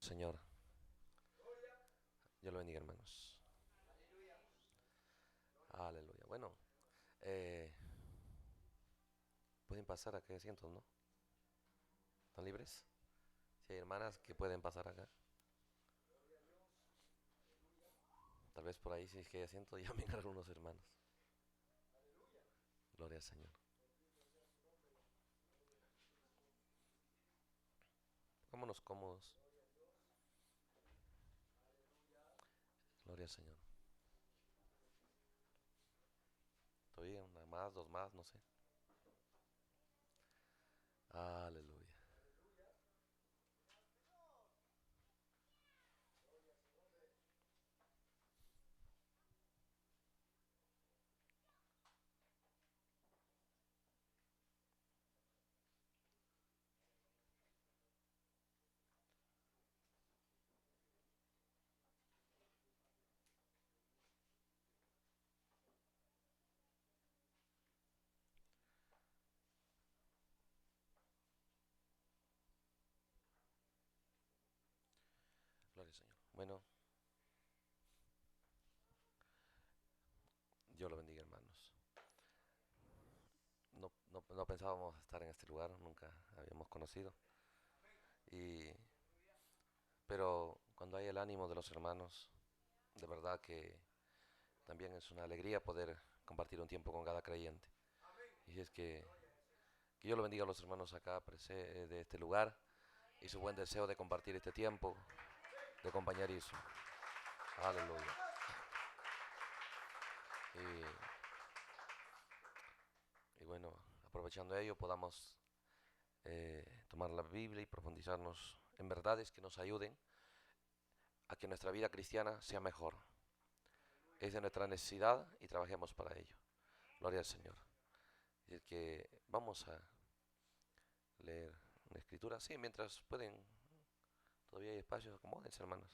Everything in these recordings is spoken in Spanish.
Señor. Dios lo bendiga, hermanos. Aleluya. Bueno, eh, pueden pasar acá, asientos, ¿no? ¿Están libres? Si hay hermanas que pueden pasar acá. Tal vez por ahí, si es que hay asiento, llamen a algunos hermanos. Gloria al Señor. Pongámonos cómodos. Gloria al Señor. Todavía una más, dos más, no sé. Aleluya. Gloria al Señor. Bueno, Dios lo bendiga, hermanos. No pensábamos estar en este lugar, nunca habíamos conocido. Y, pero cuando hay el ánimo de los hermanos, de verdad que también es una alegría poder compartir un tiempo con cada creyente. Y es que Dios lo bendiga a los hermanos acá de este lugar y su buen deseo de compartir este tiempo de compañerismo. Aleluya. Y bueno, aprovechando ello, podamos tomar la Biblia y profundizarnos en verdades que nos ayuden a que nuestra vida cristiana sea mejor. Es de nuestra necesidad y trabajemos para ello. Gloria al Señor. Y es que vamos a leer una escritura. Sí, mientras pueden, todavía hay espacios, acomódense, hermanos.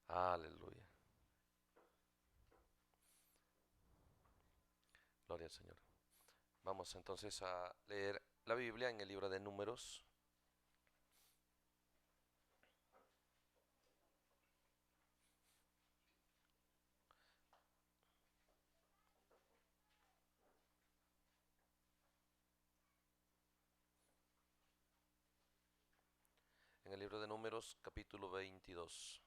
Aleluya. Gloria al Señor. Vamos entonces a leer la Biblia en el libro de Números. En el libro de Números, capítulo 22.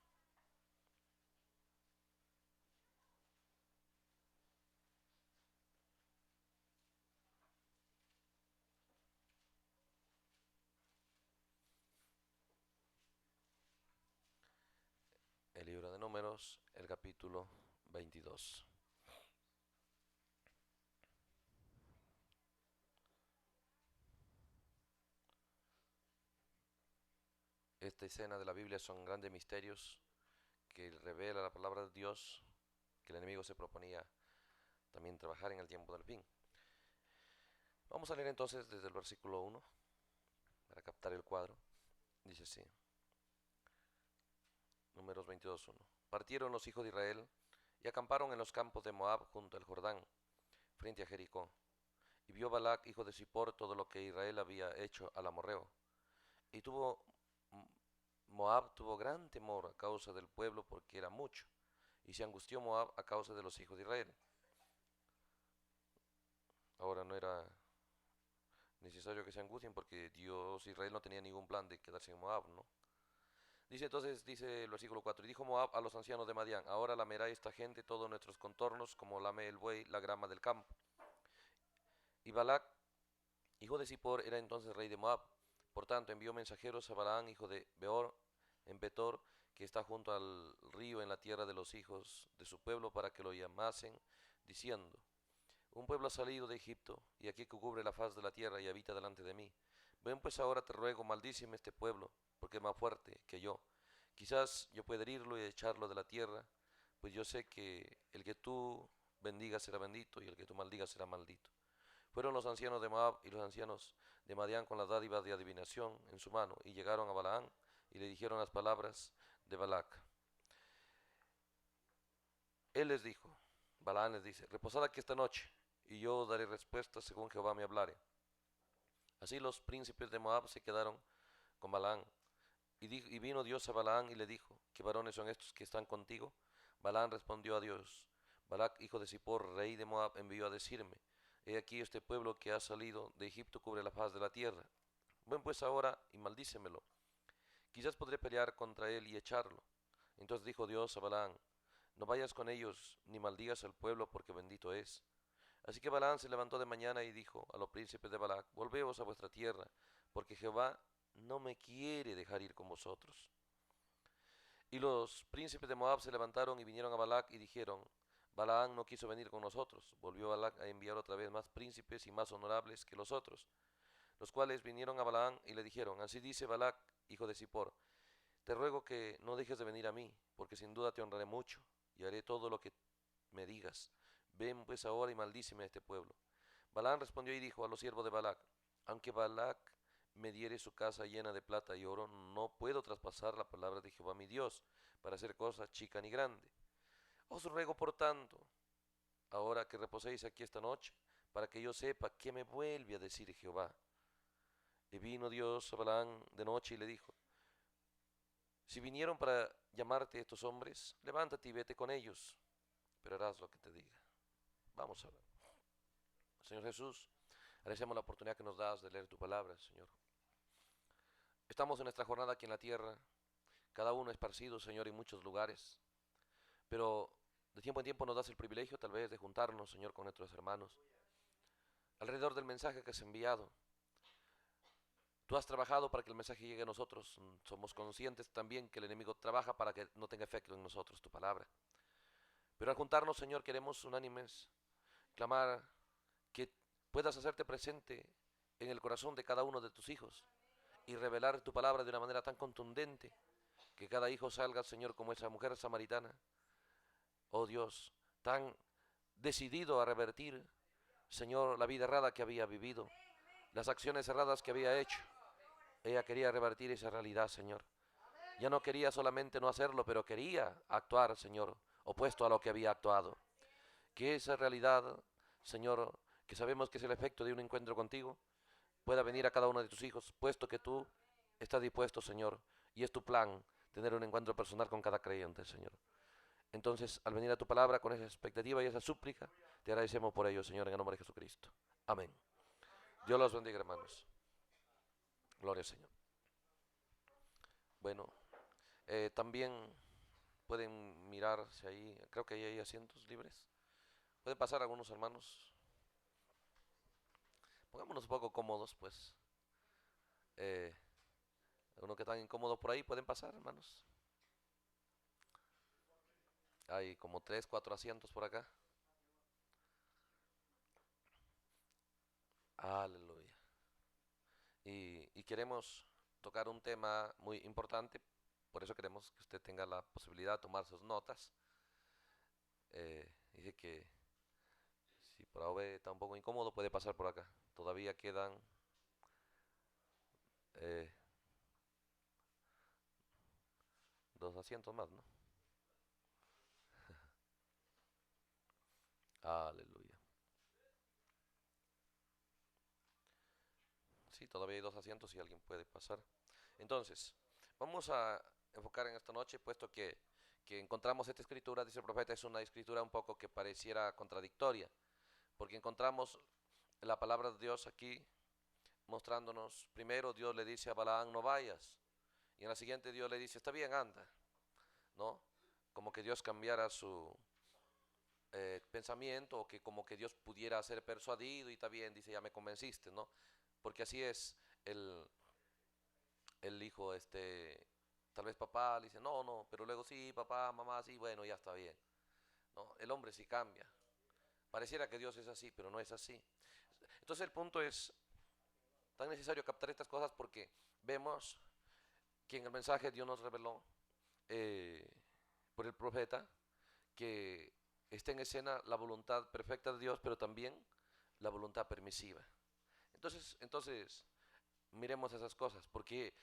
El libro de Números, el capítulo 22. Esta escena de la Biblia son grandes misterios que revela la palabra de Dios, que el enemigo se proponía también trabajar en el tiempo del fin. Vamos a leer entonces desde el versículo 1 para captar el cuadro. Dice así, Números 22:1. Partieron los hijos de Israel y acamparon en los campos de Moab junto al Jordán, frente a Jericó. Y vio Balac, hijo de Zippor, todo lo que Israel había hecho al amorreo. Y Moab tuvo gran temor a causa del pueblo porque era mucho. Y se angustió Moab a causa de los hijos de Israel. Ahora no era necesario que se angustien porque Dios, Israel no tenía ningún plan de quedarse en Moab, ¿no? Dice entonces, dice el versículo 4, y dijo Moab a los ancianos de Madián, ahora lamerá esta gente todos nuestros contornos como lame el buey la grama del campo. Y Balac, hijo de Zippor, era entonces rey de Moab. Por tanto, envió mensajeros a Balaam, hijo de Beor, en Betor, que está junto al río en la tierra de los hijos de su pueblo, para que lo llamasen, diciendo, un pueblo ha salido de Egipto, y aquí que cubre la faz de la tierra y habita delante de mí. Ven pues ahora te ruego, maldíceme este pueblo, porque es más fuerte que yo. Quizás yo pueda herirlo y echarlo de la tierra, pues yo sé que el que tú bendigas será bendito, y el que tú maldigas será maldito. Fueron los ancianos de Moab y los ancianos de Madián con las dádivas de adivinación en su mano, y llegaron a Balaam, y le dijeron las palabras de Balac. Él les dijo, Balaam les dice, reposad aquí esta noche, y yo os daré respuesta según Jehová me hablare. Así los príncipes de Moab se quedaron con Balaán. Y vino Dios a Balaán y le dijo, ¿qué varones son estos que están contigo? Balaán respondió a Dios, Balac, hijo de Zippor, rey de Moab, envió a decirme, he aquí este pueblo que ha salido de Egipto cubre la faz de la tierra. Ven pues ahora y maldícemelo. Quizás podré pelear contra él y echarlo. Entonces dijo Dios a Balaán, no vayas con ellos, ni maldigas al pueblo, porque bendito es. Así que Balaán se levantó de mañana y dijo a los príncipes de Balac, volveos a vuestra tierra, porque Jehová no me quiere dejar ir con vosotros. Y los príncipes de Moab se levantaron y vinieron a Balac y dijeron, Balaán no quiso venir con nosotros. Volvió Balac a enviar otra vez más príncipes y más honorables que los otros, los cuales vinieron a Balaán y le dijeron, así dice Balac, hijo de Zippor, te ruego que no dejes de venir a mí, porque sin duda te honraré mucho y haré todo lo que me digas. Ven pues ahora y maldíceme a este pueblo. Balaán respondió y dijo a los siervos de Balac, aunque Balac me diere su casa llena de plata y oro, no puedo traspasar la palabra de Jehová mi Dios para hacer cosa chica ni grande. Os ruego por tanto, ahora que reposéis aquí esta noche, para que yo sepa qué me vuelve a decir Jehová. Y vino Dios a Balaam de noche y le dijo, si vinieron para llamarte estos hombres, levántate y vete con ellos, pero harás lo que te diga. Vamos a ver. Señor Jesús, agradecemos la oportunidad que nos das de leer tu palabra, Señor. Estamos en nuestra jornada aquí en la tierra, cada uno esparcido, Señor, en muchos lugares, pero de tiempo en tiempo nos das el privilegio tal vez de juntarnos, Señor, con nuestros hermanos, alrededor del mensaje que has enviado. Tú has trabajado para que el mensaje llegue a nosotros. Somos conscientes también que el enemigo trabaja para que no tenga efecto en nosotros tu palabra. Pero al juntarnos, Señor, queremos unánimes clamar que puedas hacerte presente en el corazón de cada uno de tus hijos y revelar tu palabra de una manera tan contundente que cada hijo salga, Señor, como esa mujer samaritana. Oh Dios, tan decidido a revertir, Señor, la vida errada que había vivido, las acciones erradas que había hecho. Ella quería revertir esa realidad, Señor. Ya no quería solamente no hacerlo, pero quería actuar, Señor, opuesto a lo que había actuado. Que esa realidad, Señor, que sabemos que es el efecto de un encuentro contigo, pueda venir a cada uno de tus hijos, puesto que tú estás dispuesto, Señor, y es tu plan tener un encuentro personal con cada creyente, Señor. Entonces, al venir a tu palabra con esa expectativa y esa súplica, te agradecemos por ello, Señor, en el nombre de Jesucristo. Amén. Dios los bendiga, hermanos. Gloria al Señor. Bueno, también pueden mirarse ahí, creo que ahí hay asientos libres. Pueden pasar algunos hermanos. Pongámonos un poco cómodos, pues. Eh, algunos que están incómodos por ahí pueden pasar, hermanos. Hay como 3, 4 asientos por acá. Aleluya. Y queremos tocar un tema muy importante, por eso queremos que usted tenga la posibilidad de tomar sus notas. Dice que si por ahora está un poco incómodo, puede pasar por acá. Todavía quedan eh, 2 asientos más, ¿no? Aleluya. Sí, todavía hay 2 asientos si alguien puede pasar. Entonces, vamos a enfocar en esta noche, puesto que encontramos esta escritura, dice el profeta, es una escritura un poco que pareciera contradictoria, porque encontramos la palabra de Dios aquí mostrándonos, primero Dios le dice a Balaán, no vayas, y en la siguiente Dios le dice, está bien, anda, ¿no? Como que Dios cambiara su pensamiento, o que como que Dios pudiera ser persuadido, y está bien, dice, ya me convenciste, ¿no? Porque así es el, el hijo, tal vez papá le dice, no, no, pero luego sí, papá, mamá, sí, bueno, ya está bien. No, el hombre sí cambia. Pareciera que Dios es así, pero no es así. Entonces el punto es tan necesario captar estas cosas porque vemos que en el mensaje Dios nos reveló eh, por el profeta que está en escena la voluntad perfecta de Dios, pero también la voluntad permisiva. Entonces miremos esas cosas, porque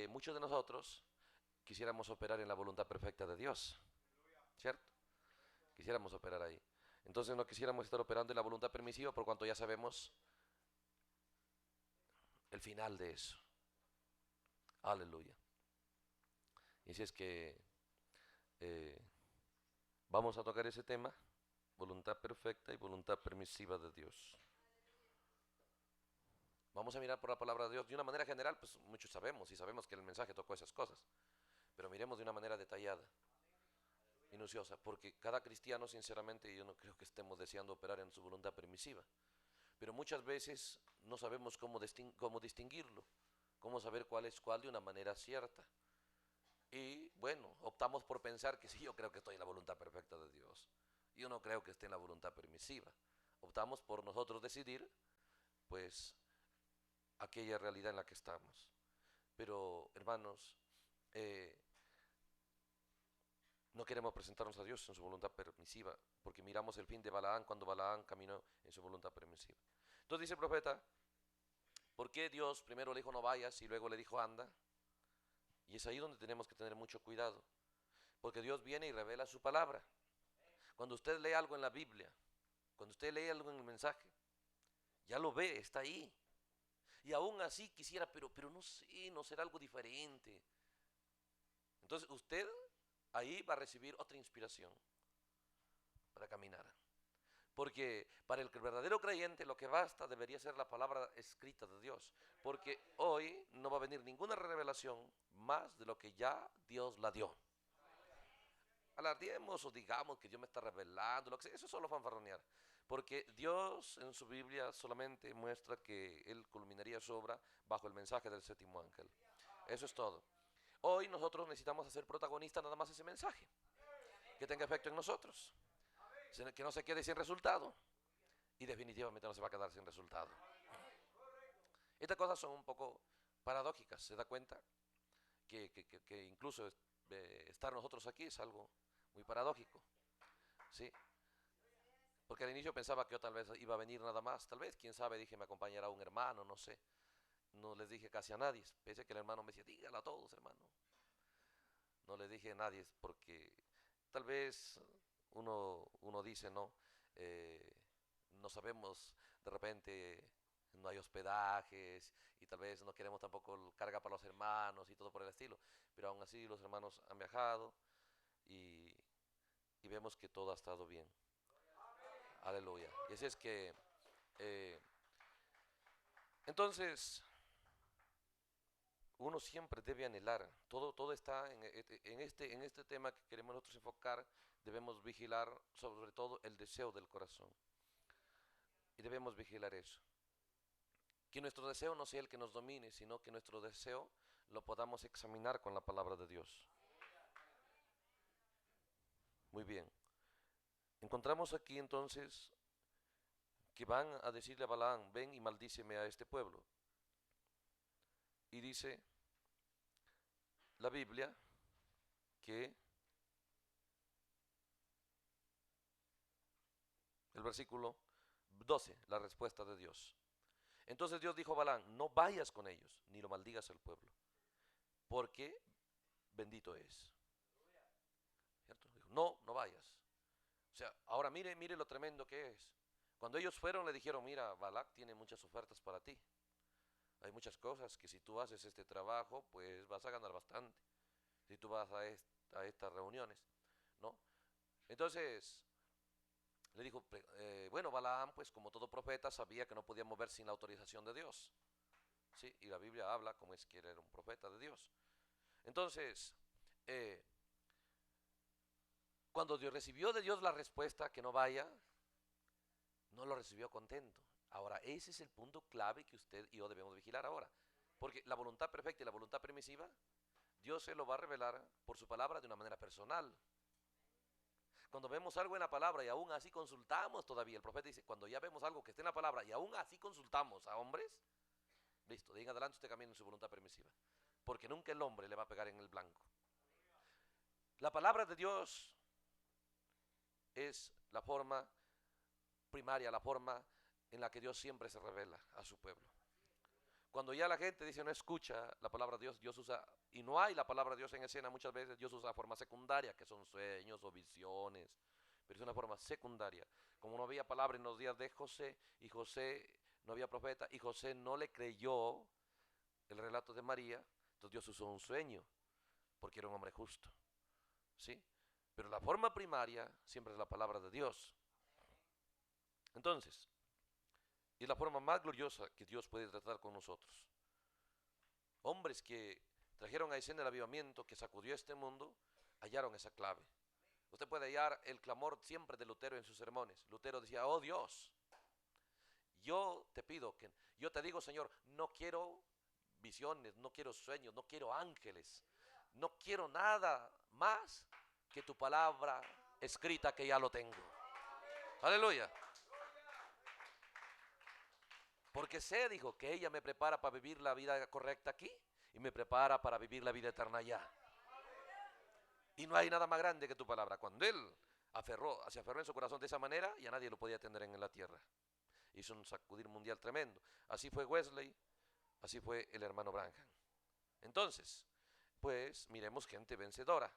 muchos de nosotros quisiéramos operar en la voluntad perfecta de Dios, ¿cierto? Quisiéramos operar ahí. Entonces no quisiéramos estar operando en la voluntad permisiva por cuanto ya sabemos el final de eso. Aleluya. Y si es que eh, vamos a tocar ese tema, voluntad perfecta y voluntad permisiva de Dios. Vamos a mirar por la palabra de Dios de una manera general, pues muchos sabemos y sabemos que el mensaje tocó esas cosas, pero miremos de una manera detallada, minuciosa, porque cada cristiano, sinceramente, yo no creo que estemos deseando operar en su voluntad permisiva, pero muchas veces no sabemos cómo distinguirlo, cómo saber cuál es cuál de una manera cierta. Y bueno, optamos por pensar que sí, yo creo que estoy en la voluntad perfecta de Dios. Yo no creo que esté en la voluntad permisiva. Optamos por nosotros decidir, pues, aquella realidad en la que estamos. Pero, hermanos, eh, no queremos presentarnos a Dios en su voluntad permisiva, porque miramos el fin de Balaán cuando Balaán caminó en su voluntad permisiva. Entonces dice el profeta, ¿por qué Dios primero le dijo no vayas y luego le dijo anda? Y es ahí donde tenemos que tener mucho cuidado, porque Dios viene y revela su palabra. Cuando usted lee algo en la Biblia, cuando usted lee algo en el mensaje, ya lo ve, está ahí. Y aún así quisiera, pero no sé, no será algo diferente. Entonces usted ahí va a recibir otra inspiración para caminar. Porque para el verdadero creyente lo que basta debería ser la palabra escrita de Dios. Porque hoy no va a venir ninguna revelación más de lo que ya Dios la dio. Alardiemos o digamos que Dios me está revelando, lo que sea, eso es solo fanfarronear. Porque Dios en su Biblia solamente muestra que Él culminaría su obra bajo el mensaje del séptimo ángel. Eso es todo. Hoy nosotros necesitamos hacer protagonista nada más ese mensaje, que tenga efecto en nosotros, que no se quede sin resultado. Y definitivamente no se va a quedar sin resultado. Estas cosas son un poco paradójicas, ¿se da cuenta? Que incluso estar nosotros aquí es algo muy paradójico, ¿sí? Porque al inicio pensaba que yo tal vez iba a venir nada más, tal vez, quién sabe, dije me acompañará un hermano, no sé. No les dije casi a nadie, pese a que el hermano me decía, dígalo a todos, hermano. No les dije a nadie porque tal vez uno dice, no, eh, no sabemos, de repente no hay hospedajes y tal vez no queremos tampoco carga para los hermanos y todo por el estilo, pero aún así los hermanos han viajado y, y vemos que todo ha estado bien. Aleluya. Y así es que, eh, entonces, uno siempre debe anhelar, todo está en este tema que queremos nosotros enfocar, debemos vigilar sobre todo el deseo del corazón. Y debemos vigilar eso. Que nuestro deseo no sea el que nos domine, sino que nuestro deseo lo podamos examinar con la palabra de Dios. Muy bien. Encontramos aquí entonces que van a decirle a Balaam, ven y maldíceme a este pueblo. Y dice la Biblia que el versículo 12, la respuesta de Dios. Entonces Dios dijo a Balaam, no vayas con ellos, ni lo maldigas al pueblo, porque bendito es. ¿Cierto? Dijo, no, no vayas. O sea, ahora mire lo tremendo que es. Cuando ellos fueron le dijeron, mira, Balac tiene muchas ofertas para ti. Hay muchas cosas que si tú haces este trabajo, pues vas a ganar bastante. Si tú vas a estas reuniones, ¿no? Entonces, le dijo, bueno, Balaam, pues como todo profeta, sabía que no podía mover sin la autorización de Dios. ¿Sí? Y la Biblia habla como es que era un profeta de Dios. Entonces, eh, cuando Dios recibió de Dios la respuesta que no vaya, no lo recibió contento. Ahora, ese es el punto clave que usted y yo debemos vigilar ahora. Porque la voluntad perfecta y la voluntad permisiva, Dios se lo va a revelar por su palabra de una manera personal. Cuando vemos algo en la palabra y aún así consultamos todavía, el profeta dice, cuando ya vemos algo que está en la palabra y aún así consultamos a hombres, listo, de ahí en adelante usted camina en su voluntad permisiva. Porque nunca el hombre le va a pegar en el blanco. La palabra de Dios es la forma primaria, la forma en la que Dios siempre se revela a su pueblo. Cuando ya la gente dice no escucha la palabra de Dios, Dios usa, y no hay la palabra de Dios en escena, muchas veces Dios usa forma secundaria, que son sueños o visiones, pero es una forma secundaria. Como no había palabra en los días de José, y José no había profeta, y José no le creyó el relato de María, entonces Dios usó un sueño, porque era un hombre justo, ¿sí? Pero la forma primaria siempre es la palabra de Dios. Entonces, es la forma más gloriosa que Dios puede tratar con nosotros. Hombres que trajeron a escena el avivamiento que sacudió este mundo, hallaron esa clave. Usted puede hallar el clamor siempre de Lutero en sus sermones. Lutero decía, oh Dios, yo te pido que, yo te digo, Señor, no quiero visiones, no quiero sueños, no quiero ángeles, no quiero nada más que tu palabra escrita que ya lo tengo. Aleluya. Porque sé, dijo, que ella me prepara para vivir la vida correcta aquí y me prepara para vivir la vida eterna allá. Y no hay nada más grande que tu palabra. Cuando él se aferró en su corazón de esa manera, ya nadie lo podía atender en la tierra. Hizo un sacudir mundial tremendo. Así fue Wesley, así fue el hermano Branham. Entonces, pues miremos gente vencedora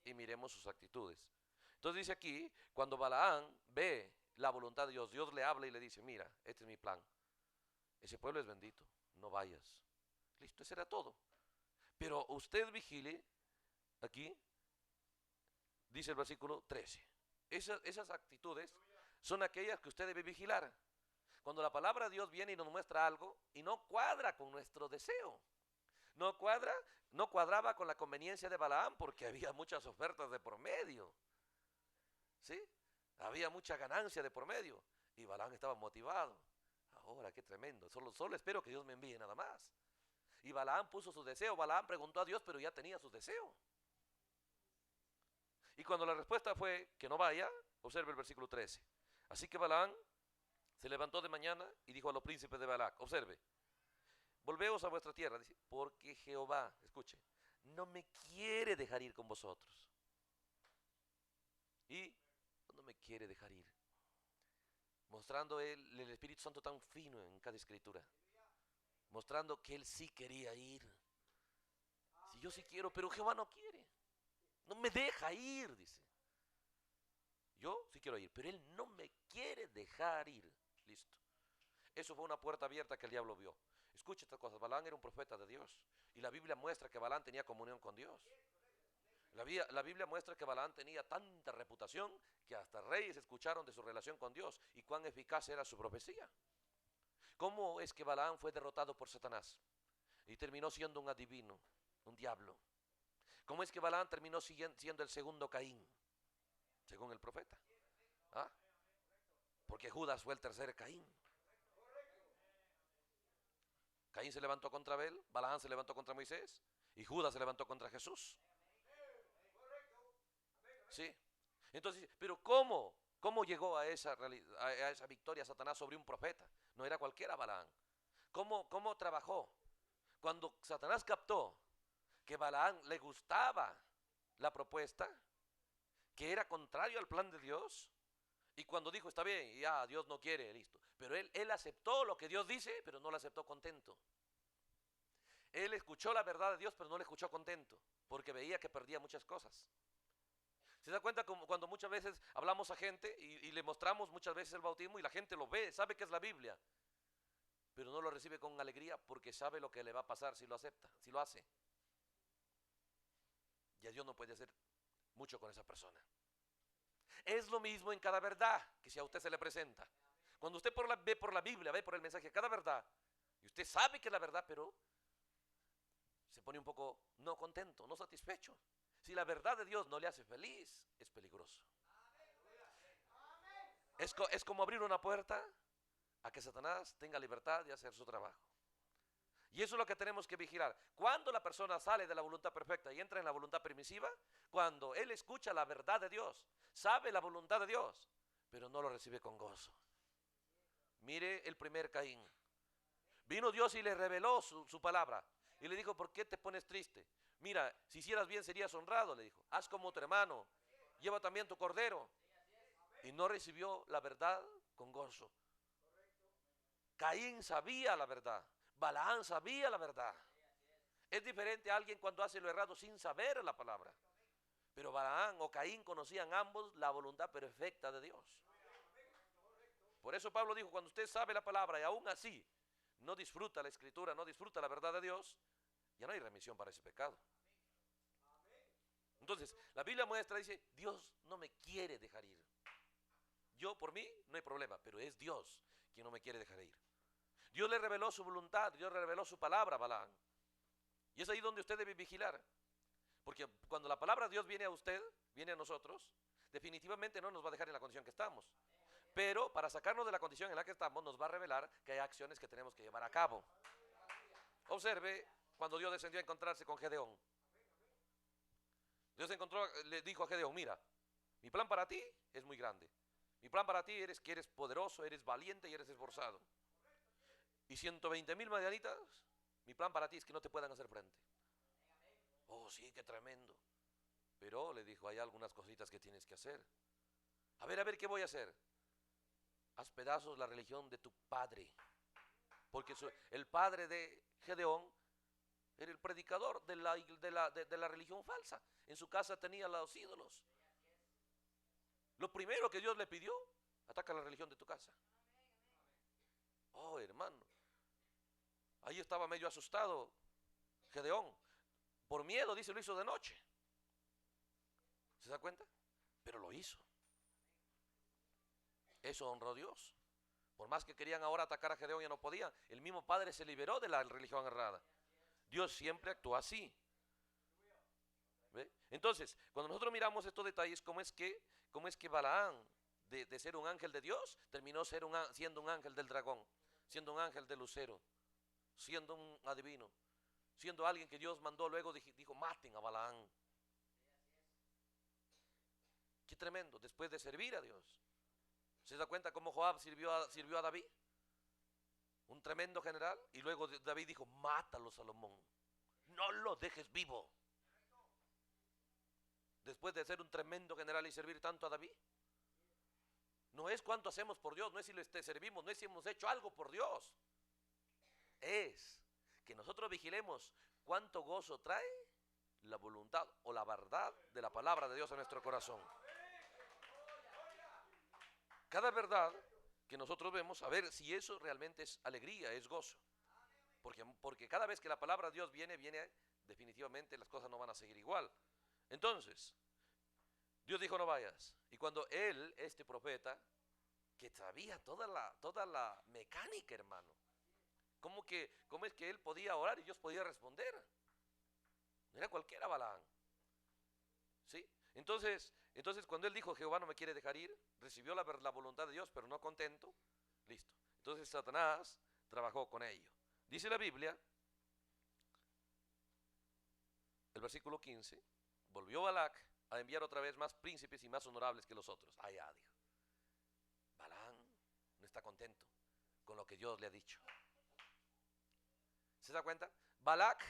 y miremos sus actitudes. Entonces dice aquí, cuando Balaán ve la voluntad de Dios, Dios le habla y le dice, mira, este es mi plan. Ese pueblo es bendito, no vayas. Listo, ese era todo. Pero usted vigile, aquí dice el versículo 13. Esas actitudes son aquellas que usted debe vigilar. Cuando la palabra de Dios viene y nos muestra algo y no cuadra con nuestro deseo. No cuadraba con la conveniencia de Balaam porque había muchas ofertas de por medio. ¿Sí? Había mucha ganancia de por medio. Y Balaam estaba motivado. Ahora, qué tremendo. Solo espero que Dios me envíe nada más. Y Balaam puso su deseo. Balaam preguntó a Dios, pero ya tenía su deseo. Y cuando la respuesta fue que no vaya, observe el versículo 13. Así que Balaam se levantó de mañana y dijo a los príncipes de Balac, observe, volveos a vuestra tierra, dice, porque Jehová, escuche, no me quiere dejar ir con vosotros. Y no me quiere dejar ir. Mostrando el Espíritu Santo tan fino en cada escritura. Mostrando que él sí quería ir. Si yo sí quiero, pero Jehová no quiere. No me deja ir, dice. Yo sí quiero ir, pero él no me quiere dejar ir. Listo. Eso fue una puerta abierta que el diablo vio. Escuche estas cosas. Balaam era un profeta de Dios. Y la Biblia muestra que Balaam tenía comunión con Dios. La Biblia muestra que Balaam tenía tanta reputación que hasta reyes escucharon de su relación con Dios y cuán eficaz era su profecía. ¿Cómo es que Balaam fue derrotado por Satanás y terminó siendo un adivino, un diablo? ¿Cómo es que Balaam terminó siendo el segundo Caín, según el profeta? ¿Ah? Porque Judas fue el tercer Caín. Caín se levantó contra Abel, Balaam se levantó contra Moisés y Judas se levantó contra Jesús. ¿Sí? Entonces, pero ¿cómo llegó a esa victoria Satanás sobre un profeta? No era cualquiera Balaam. ¿Cómo trabajó? Cuando Satanás captó que Balaam le gustaba la propuesta, que era contrario al plan de Dios, y cuando dijo, está bien, ya Dios no quiere, listo. Pero él aceptó lo que Dios dice, pero no lo aceptó contento. Él escuchó la verdad de Dios, pero no la escuchó contento, porque veía que perdía muchas cosas. ¿Se da cuenta cuando muchas veces hablamos a gente y le mostramos muchas veces el bautismo y la gente lo ve, sabe que es la Biblia, pero no lo recibe con alegría porque sabe lo que le va a pasar si lo acepta, si lo hace? Y a Dios no puede hacer mucho con esa persona. Es lo mismo en cada verdad que si a usted se le presenta. Cuando usted ve por la Biblia, ve por el mensaje, cada verdad, y usted sabe que es la verdad, pero se pone un poco no contento, no satisfecho. Si la verdad de Dios no le hace feliz, es peligroso. Es como abrir una puerta a que Satanás tenga libertad de hacer su trabajo. Y eso es lo que tenemos que vigilar. Cuando la persona sale de la voluntad perfecta y entra en la voluntad permisiva, cuando él escucha la verdad de Dios, sabe la voluntad de Dios, pero no lo recibe con gozo. Mire el primer Caín. Vino Dios y le reveló su palabra. Y le dijo, ¿por qué te pones triste? Mira, si hicieras bien serías honrado, le dijo. Haz como tu hermano, lleva también tu cordero. Y no recibió la verdad con gozo. Caín sabía la verdad. Balaam sabía la verdad. Es diferente a alguien cuando hace lo errado sin saber la palabra. Pero Balaam o Caín conocían ambos la voluntad perfecta de Dios. Por eso Pablo dijo, cuando usted sabe la palabra y aún así no disfruta la escritura, no disfruta la verdad de Dios, ya no hay remisión para ese pecado. Entonces, la Biblia muestra, dice, Dios no me quiere dejar ir. Yo por mí no hay problema, pero es Dios quien no me quiere dejar ir. Dios le reveló su voluntad, Dios le reveló su palabra a Balaam. Y es ahí donde usted debe vigilar. Porque cuando la palabra de Dios viene a usted, viene a nosotros, definitivamente no nos va a dejar en la condición que estamos. Pero para sacarnos de la condición en la que estamos, nos va a revelar que hay acciones que tenemos que llevar a cabo. Observe cuando Dios descendió a encontrarse con Gedeón. Dios le dijo a Gedeón, mira, mi plan para ti es muy grande. Mi plan para ti es que eres poderoso, eres valiente y eres esforzado. Y 120,000 madianitas, mi plan para ti es que no te puedan hacer frente. Oh, sí, qué tremendo. Pero le dijo, hay algunas cositas que tienes que hacer. A ver, ¿qué voy a hacer? Haz pedazos la religión de tu padre. Porque el padre de Gedeón era el predicador de la religión falsa. En su casa tenía los ídolos. Lo primero que Dios le pidió, ataca la religión de tu casa. Oh, hermano. Ahí estaba medio asustado Gedeón. Por miedo, dice, lo hizo de noche. ¿Se da cuenta? Pero lo hizo. Eso honró a Dios. Por más que querían ahora atacar a Gedeón, ya no podían. El mismo padre se liberó de la religión errada. Dios siempre actúa así. ¿Ve? Entonces, cuando nosotros miramos estos detalles, ¿cómo es que Balaam, de ser un ángel de Dios, terminó siendo un ángel del dragón, siendo un ángel del lucero, siendo un adivino, siendo alguien que Dios mandó, luego dijo, maten a Balaam? Qué tremendo, después de servir a Dios. ¿Se da cuenta cómo Joab sirvió a David? Un tremendo general. Y luego David dijo, mátalo, Salomón, no lo dejes vivo. Después de ser un tremendo general y servir tanto a David. No es cuánto hacemos por Dios, no es si le servimos, no es si hemos hecho algo por Dios. Es que nosotros vigilemos cuánto gozo trae la voluntad o la verdad de la palabra de Dios en nuestro corazón. Cada verdad que nosotros vemos, a ver si eso realmente es alegría, es gozo. Porque cada vez que la palabra de Dios viene, definitivamente las cosas no van a seguir igual. Entonces, Dios dijo no vayas. Y cuando este profeta, que sabía toda la mecánica, hermano, ¿cómo es que él podía orar y Dios podía responder? No era cualquiera Balaam. ¿Sí? Entonces cuando él dijo Jehová no me quiere dejar ir, recibió la voluntad de Dios, pero no contento, listo. Entonces Satanás trabajó con ello. Dice la Biblia, el versículo 15, volvió Balac a enviar otra vez más príncipes y más honorables que los otros. Allá dijo, Balaam no está contento con lo que Dios le ha dicho. ¿Se da cuenta? Balac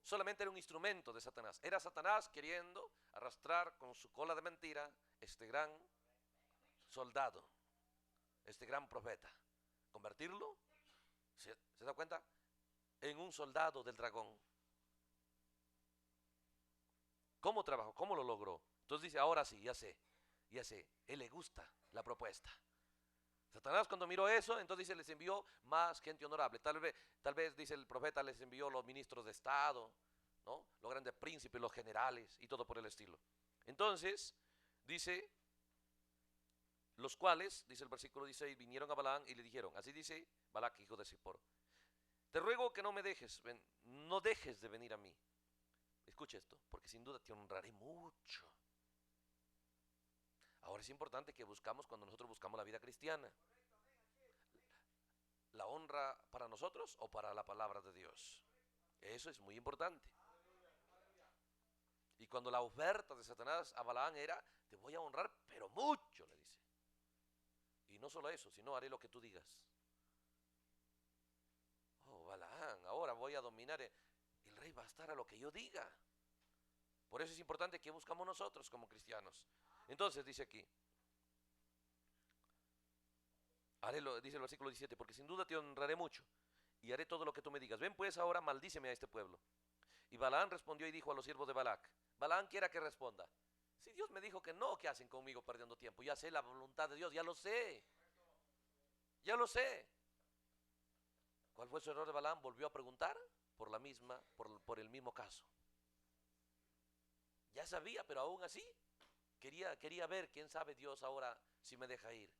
solamente era un instrumento de Satanás. Era Satanás queriendo arrastrar con su cola de mentira este gran soldado, este gran profeta. Convertirlo, ¿se da cuenta? En un soldado del dragón. ¿Cómo trabajó? ¿Cómo lo logró? Entonces dice, ahora sí, ya sé. Él le gusta la propuesta. Satanás cuando miró eso, entonces dice, les envió más gente honorable. Tal vez dice el profeta, les envió los ministros de Estado, ¿no? Los grandes príncipes, los generales y todo por el estilo. Entonces, dice, los cuales, dice el versículo 16, vinieron a Balaam y le dijeron, así dice Balac, hijo de Zippor, te ruego que no dejes de venir a mí. Escuche esto, porque sin duda te honraré mucho. Ahora es importante que cuando nosotros buscamos la vida cristiana, la honra para nosotros o para la palabra de Dios. Eso es muy importante. Y cuando la oferta de Satanás a Balaam era, te voy a honrar, pero mucho, le dice. Y no solo eso, sino haré lo que tú digas. Oh, Balaam, ahora voy a dominar. El rey va a estar a lo que yo diga. Por eso es importante que buscamos nosotros como cristianos. Entonces dice aquí, dice el versículo 17, porque sin duda te honraré mucho y haré todo lo que tú me digas. Ven pues ahora, maldíceme a este pueblo. Y Balaam respondió y dijo a los siervos de Balac, Balaam quiera que responda, si Dios me dijo que no, ¿qué hacen conmigo perdiendo tiempo? Ya sé la voluntad de Dios, ya lo sé. ¿Cuál fue su error de Balaam? Volvió a preguntar por el mismo caso. Ya sabía, pero aún así quería ver, quién sabe Dios ahora si me deja ir.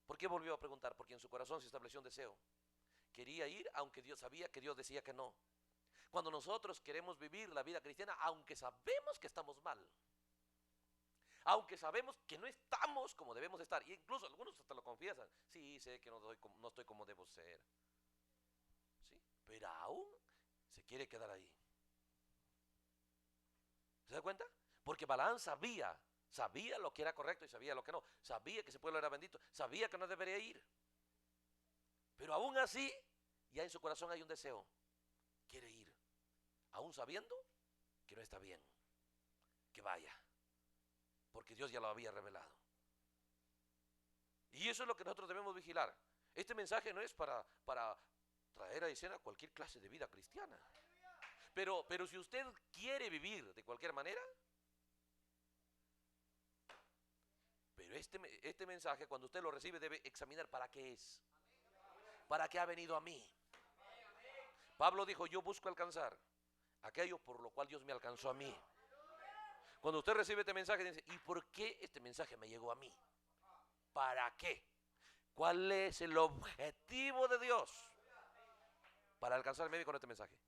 ¿Por qué volvió a preguntar? Porque en su corazón se estableció un deseo. Quería ir, aunque Dios sabía que Dios decía que no. Cuando nosotros queremos vivir la vida cristiana, aunque sabemos que estamos mal, aunque sabemos que no estamos como debemos estar, y incluso algunos hasta lo confiesan, sí, sé que no estoy como debo ser, ¿sí? Pero aún se quiere quedar ahí. ¿Se da cuenta? Porque Balaam sabía lo que era correcto y sabía lo que no, sabía que ese pueblo era bendito, sabía que no debería ir, pero aún así, ya en su corazón hay un deseo, quiere ir, aún sabiendo que no está bien, que vaya, porque Dios ya lo había revelado. Y eso es lo que nosotros debemos vigilar. Este mensaje no es para traer a escena cualquier clase de vida cristiana. Pero si usted quiere vivir de cualquier manera, pero este mensaje cuando usted lo recibe debe examinar para qué es. ¿Para qué ha venido a mí? Pablo dijo, yo busco alcanzar aquello por lo cual Dios me alcanzó a mí. Cuando usted recibe este mensaje, dice, ¿y por qué este mensaje me llegó a mí? ¿Para qué? ¿Cuál es el objetivo de Dios para alcanzarme con este mensaje?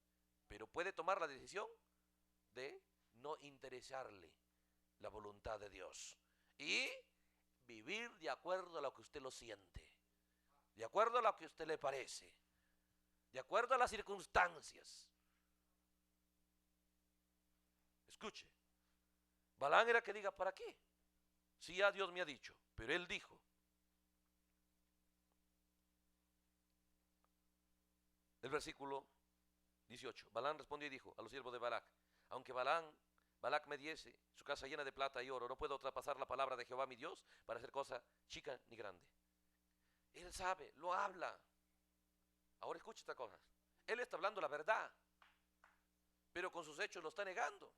Pero puede tomar la decisión de no interesarle la voluntad de Dios y vivir de acuerdo a lo que usted lo siente, de acuerdo a lo que a usted le parece, de acuerdo a las circunstancias. Escuche, Balaam era que diga, ¿para qué? Si ya Dios me ha dicho, pero él dijo, el versículo 18, Balaam respondió y dijo a los siervos de Balac, aunque Balac me diese su casa llena de plata y oro, no puedo traspasar la palabra de Jehová mi Dios para hacer cosa chica ni grande. Él sabe, lo habla. Ahora escucha esta cosa. Él está hablando la verdad, pero con sus hechos lo está negando.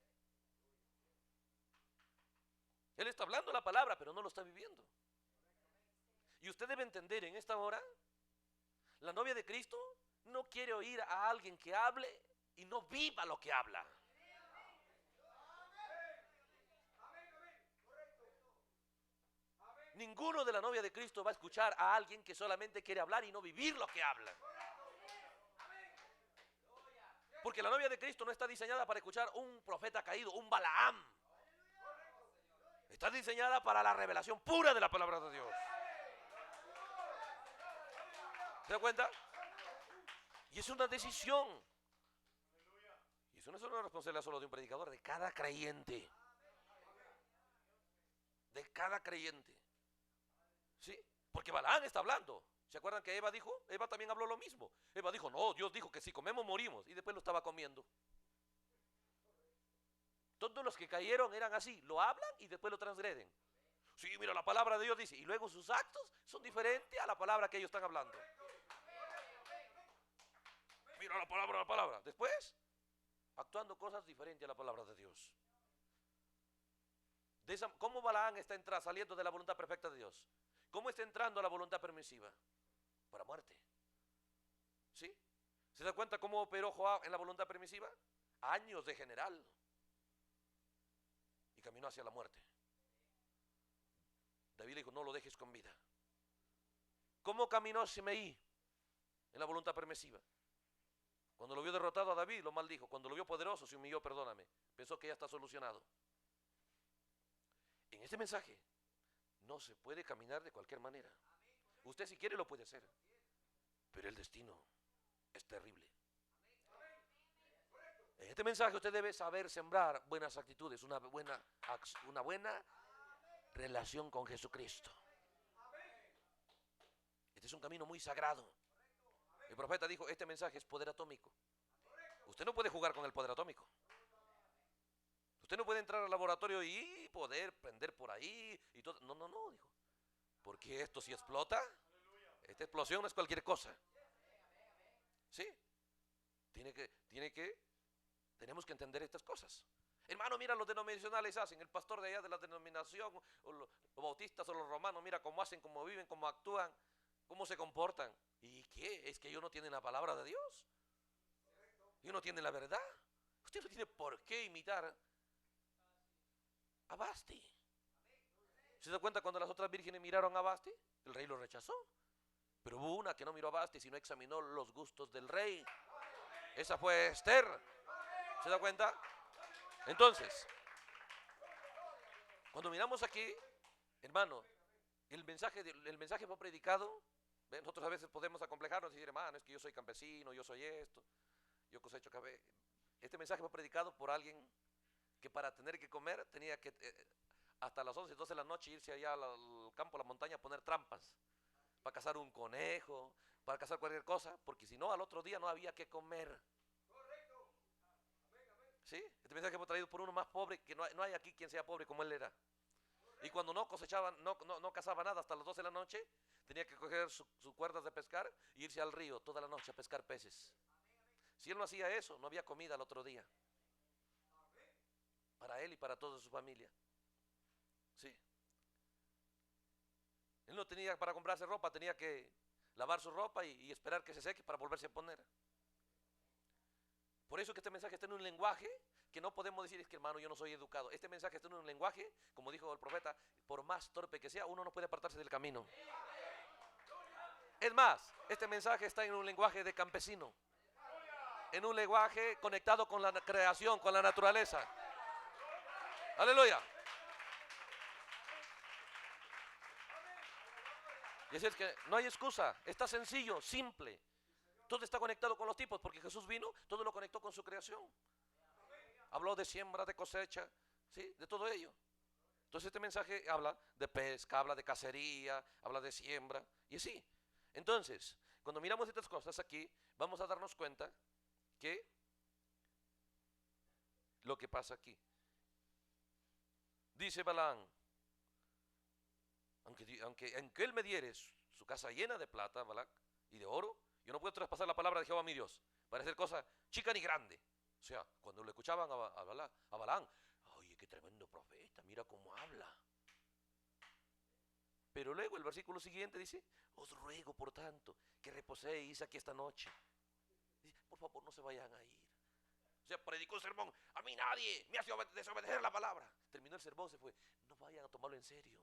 Él está hablando la palabra, pero no lo está viviendo. Y usted debe entender en esta hora, la novia de Cristo no quiere oír a alguien que hable y no viva lo que habla. Ninguno de la novia de Cristo va a escuchar a alguien que solamente quiere hablar y no vivir lo que habla. Porque la novia de Cristo no está diseñada para escuchar un profeta caído, un Balaam. Está diseñada para la revelación pura de la palabra de Dios. ¿Se da cuenta? Y es una decisión. Y eso no es una responsabilidad solo de un predicador, de cada creyente. De cada creyente. ¿Sí? Porque Balaam está hablando. ¿Se acuerdan que Eva dijo? Eva también habló lo mismo. Eva dijo, no, Dios dijo que si comemos morimos. Y después lo estaba comiendo. Todos los que cayeron eran así. Lo hablan y después lo transgreden. Sí, mira, la palabra de Dios dice. Y luego sus actos son diferentes a la palabra que ellos están hablando. Mira la palabra. Después, actuando cosas diferentes a la palabra de Dios. ¿Cómo Balaam está saliendo de la voluntad perfecta de Dios? ¿Cómo está entrando a la voluntad permisiva? Para muerte. ¿Sí? ¿Se da cuenta cómo operó Joab en la voluntad permisiva? Años de general. Y caminó hacia la muerte. David le dijo, no lo dejes con vida. ¿Cómo caminó Simeí en la voluntad permisiva? Cuando lo vio derrotado a David, lo maldijo. Cuando lo vio poderoso, se humilló, perdóname. Pensó que ya está solucionado. En este mensaje no se puede caminar de cualquier manera. Usted si quiere lo puede hacer, pero el destino es terrible. En este mensaje usted debe saber sembrar buenas actitudes, una buena relación con Jesucristo. Este es un camino muy sagrado. El profeta dijo, este mensaje es poder atómico. Usted no puede jugar con el poder atómico. Usted no puede entrar al laboratorio y poder prender por ahí y todo. No, dijo. Porque esto si explota, esta explosión no es cualquier cosa. ¿Sí? Tenemos que entender estas cosas. Hermano, mira, los denominacionales hacen, el pastor de allá de la denominación, o los bautistas o los romanos, mira cómo hacen, cómo viven, cómo actúan, cómo se comportan. ¿Y qué? Es que ellos no tienen la palabra de Dios. Ellos no tienen la verdad. Usted no tiene por qué imitar a Basti. ¿Se da cuenta cuando las otras vírgenes miraron a Basti? El rey lo rechazó. Pero hubo una que no miró a Basti, sino examinó los gustos del rey. Esa fue Esther. ¿Se da cuenta? Entonces, cuando miramos aquí, hermano, el mensaje fue predicado. ¿Ven? Nosotros a veces podemos acomplejarnos y decir, hermano, es que yo soy campesino, yo soy esto, yo cosecho café. Este mensaje fue predicado por alguien que para tener que comer tenía que hasta las 11, 12 de la noche irse allá al campo, a la montaña, a poner trampas para cazar un conejo, para cazar cualquier cosa, porque si no, al otro día no había que comer. ¿Sí? Este mensaje fue traído por uno más pobre, que no hay aquí quien sea pobre como él era. Y cuando no cosechaba, no cazaba nada hasta las 12 de la noche, tenía que coger sus cuerdas de pescar e irse al río toda la noche a pescar peces. Si él no hacía eso, no había comida al otro día. Para él y para toda su familia. Sí. Él no tenía para comprarse ropa, tenía que lavar su ropa y esperar que se seque para volverse a poner. Por eso que este mensaje está en un lenguaje que no podemos decir, es que hermano, yo no soy educado. Este mensaje está en un lenguaje, como dijo el profeta, por más torpe que sea, uno no puede apartarse del camino. Es más, este mensaje está en un lenguaje de campesino, en un lenguaje conectado con la creación, con la naturaleza. Aleluya. Y así es que no hay excusa, está sencillo, simple. Todo está conectado con los tipos, porque Jesús vino, todo lo conectó con su creación. Habló de siembra, de cosecha, ¿sí? De todo ello. Entonces este mensaje habla de pesca, habla de cacería, habla de siembra, y así. Entonces, cuando miramos estas cosas aquí, vamos a darnos cuenta que lo que pasa aquí. Dice Balaam, aunque él me diere su casa llena de plata, Balac, y de oro, yo no puedo traspasar la palabra de Jehová mi Dios para hacer cosa chica ni grande. O sea, cuando lo escuchaban a Balaam, oye, qué tremendo profeta, mira cómo habla. Pero luego el versículo siguiente dice, os ruego por tanto que reposéis aquí esta noche. Dice, por favor no se vayan a ir. O sea, predicó un sermón, a mí nadie me hace desobedecer la palabra. Terminó el sermón, se fue. No vayan a tomarlo en serio.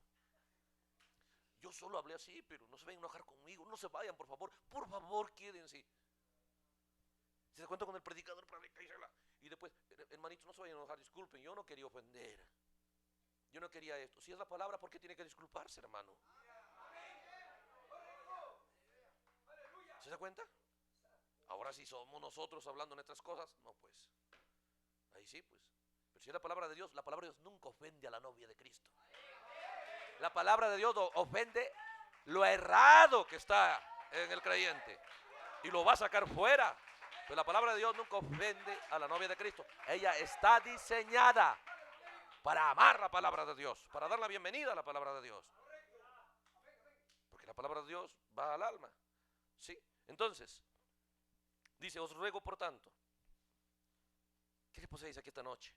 Yo solo hablé así, pero no se vayan a enojar conmigo. No se vayan, por favor, quédense. Se da cuenta con el predicador y después, hermanito, no se vayan a enojar, disculpen, yo no quería ofender. Yo no quería esto. Si es la palabra, ¿por qué tiene que disculparse, hermano? ¿Se da cuenta? Ahora si somos nosotros hablando nuestras cosas, no pues. Ahí sí, pues. Pero si es la palabra de Dios nunca ofende a la novia de Cristo. La palabra de Dios ofende lo errado que está en el creyente y lo va a sacar fuera. Pero la palabra de Dios nunca ofende a la novia de Cristo. Ella está diseñada para amar la palabra de Dios, para dar la bienvenida a la palabra de Dios. Porque la palabra de Dios va al alma. ¿Sí? Entonces, dice, os ruego por tanto, ¿qué le poseéis aquí esta noche?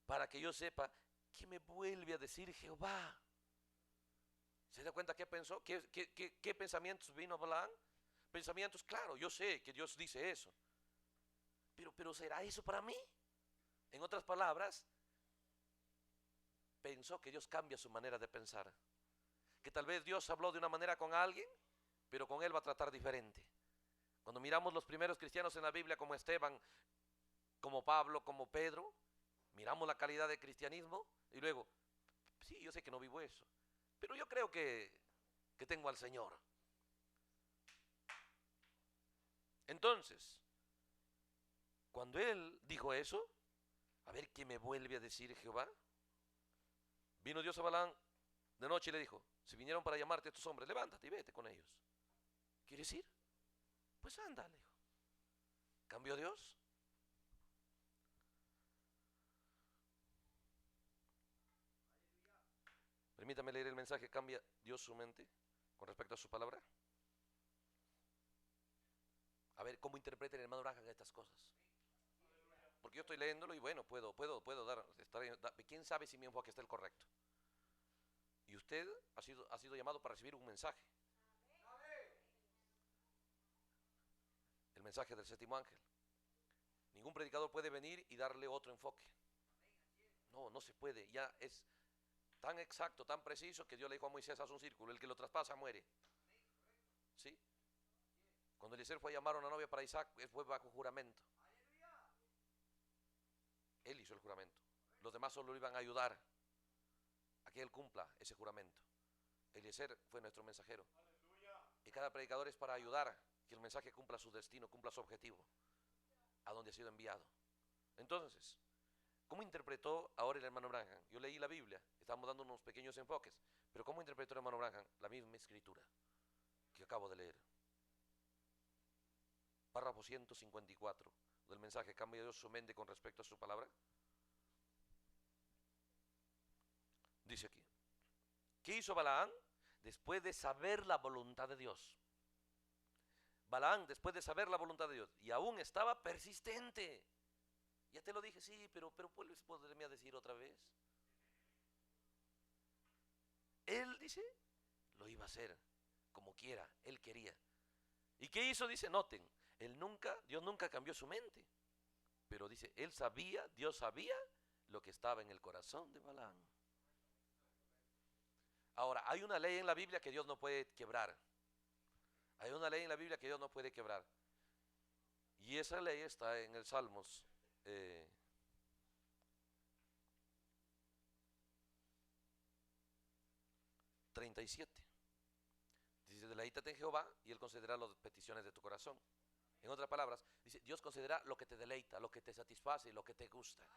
Para que yo sepa qué me vuelve a decir Jehová. ¿Se da cuenta qué pensó? ¿Qué pensamientos vino a Balaam? Pensamientos, claro, yo sé que Dios dice eso. Pero ¿será eso para mí? En otras palabras, pensó que Dios cambia su manera de pensar. Que tal vez Dios habló de una manera con alguien, pero con él va a tratar diferente. Cuando miramos los primeros cristianos en la Biblia como Esteban, como Pablo, como Pedro, miramos la calidad de cristianismo y luego, sí, yo sé que no vivo eso, pero yo creo que tengo al Señor. Entonces, cuando él dijo eso, a ver qué me vuelve a decir Jehová. Vino Dios a Balaam de noche y le dijo, si vinieron para llamarte a estos hombres, levántate y vete con ellos. ¿Quieres ir? Pues anda, le dijo. ¿Cambió Dios? Permítame leer el mensaje, ¿cambia Dios su mente con respecto a su palabra? A ver cómo interpreta el hermano Branham estas cosas. Porque yo estoy leyéndolo y bueno, puedo quién sabe si mi enfoque está el correcto. Y usted ha sido llamado para recibir un mensaje. mensaje del séptimo ángel. Ningún predicador puede venir y darle otro enfoque. No, no se puede. Ya es tan exacto, tan preciso que Dios le dijo a Moisés: haz un círculo, el que lo traspasa muere. ¿Sí? Cuando Eliezer fue a llamar a una novia para Isaac, fue bajo juramento. Él hizo el juramento. Los demás solo lo iban a ayudar a que él cumpla ese juramento. Eliezer fue nuestro mensajero. Y cada predicador es para ayudar que el mensaje cumpla su destino, cumpla su objetivo, a donde ha sido enviado. Entonces, ¿cómo interpretó ahora el hermano Branham? Yo leí la Biblia, estamos dando unos pequeños enfoques, pero ¿cómo interpretó el hermano Branham la misma escritura que acabo de leer? Párrafo 154 del mensaje: ¿cambia Dios su mente con respecto a su palabra? Dice aquí: ¿qué hizo Balaán después de saber la voluntad de Dios? Balaán, después de saber la voluntad de Dios, y aún estaba persistente. Ya te lo dije, sí, pero podría decir otra vez. Él dice, lo iba a hacer como quiera, él quería. ¿Y qué hizo? Dice, noten, Dios nunca cambió su mente. Pero dice, él sabía, Dios sabía lo que estaba en el corazón de Balaán. Ahora, hay una ley en la Biblia que Dios no puede quebrar. Hay una ley en la Biblia que Dios no puede quebrar. Y esa ley está en el Salmos 37. Dice, deleítate en Jehová y Él concederá las peticiones de tu corazón. En otras palabras, dice, Dios concederá lo que te deleita, lo que te satisface, lo que te gusta.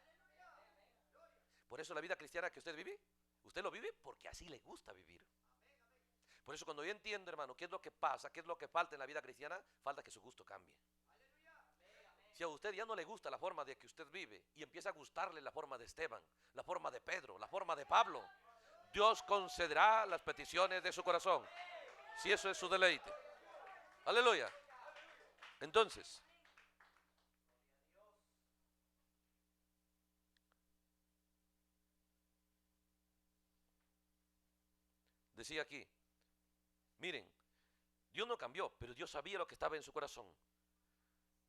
Por eso la vida cristiana que usted lo vive porque así le gusta vivir. Por eso cuando yo entiendo, hermano, qué es lo que pasa, qué es lo que falta en la vida cristiana, falta que su gusto cambie. Si a usted ya no le gusta la forma de que usted vive y empieza a gustarle la forma de Esteban, la forma de Pedro, la forma de Pablo, Dios concederá las peticiones de su corazón, si eso es su deleite. Aleluya. Entonces, decía aquí, miren, Dios no cambió, pero Dios sabía lo que estaba en su corazón.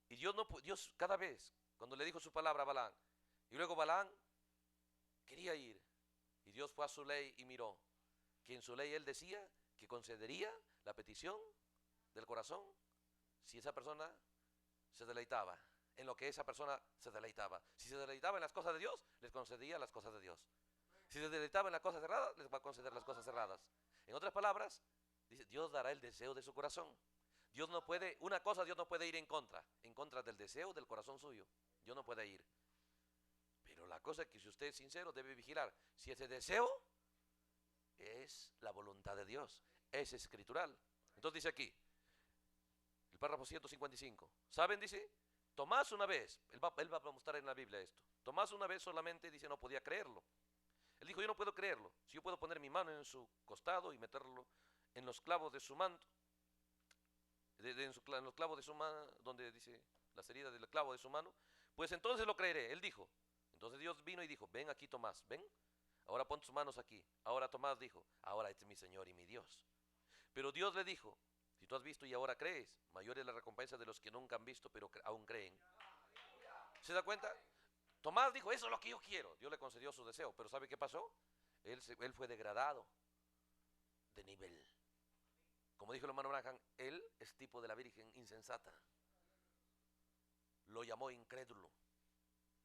Y Dios cada vez, cuando le dijo su palabra a Balaán, y luego Balaán quería ir, y Dios fue a su ley y miró que en su ley él decía que concedería la petición del corazón si esa persona se deleitaba en lo que esa persona se deleitaba. Si se deleitaba en las cosas de Dios, les concedía las cosas de Dios. Si se deleitaba en las cosas cerradas, les va a conceder las cosas cerradas. En otras palabras, dice, Dios dará el deseo de su corazón. Dios no puede ir en contra del deseo del corazón suyo. Dios no puede ir. Pero la cosa es que si usted es sincero, debe vigilar si ese deseo es la voluntad de Dios, es escritural. Entonces dice aquí, el párrafo 155. ¿Saben? Dice, Tomás una vez, él va a mostrar en la Biblia esto. Tomás una vez solamente, dice, no podía creerlo. Él dijo, yo no puedo creerlo. Si yo puedo poner mi mano en su costado y meterlo en los clavos de su manto, en los clavos de su mano, donde dice las heridas del clavo de su mano, pues entonces lo creeré. Él dijo. Entonces Dios vino y dijo, ven aquí Tomás, ven. Ahora pon tus manos aquí. Ahora Tomás dijo, ahora este es mi Señor y mi Dios. Pero Dios le dijo, si tú has visto y ahora crees, mayor es la recompensa de los que nunca han visto, pero aún creen. ¿Se da cuenta? Tomás dijo, eso es lo que yo quiero. Dios le concedió su deseo, pero ¿sabe qué pasó? Él fue degradado de nivel. Como dijo el hermano Branham, él es tipo de la Virgen insensata. Lo llamó incrédulo.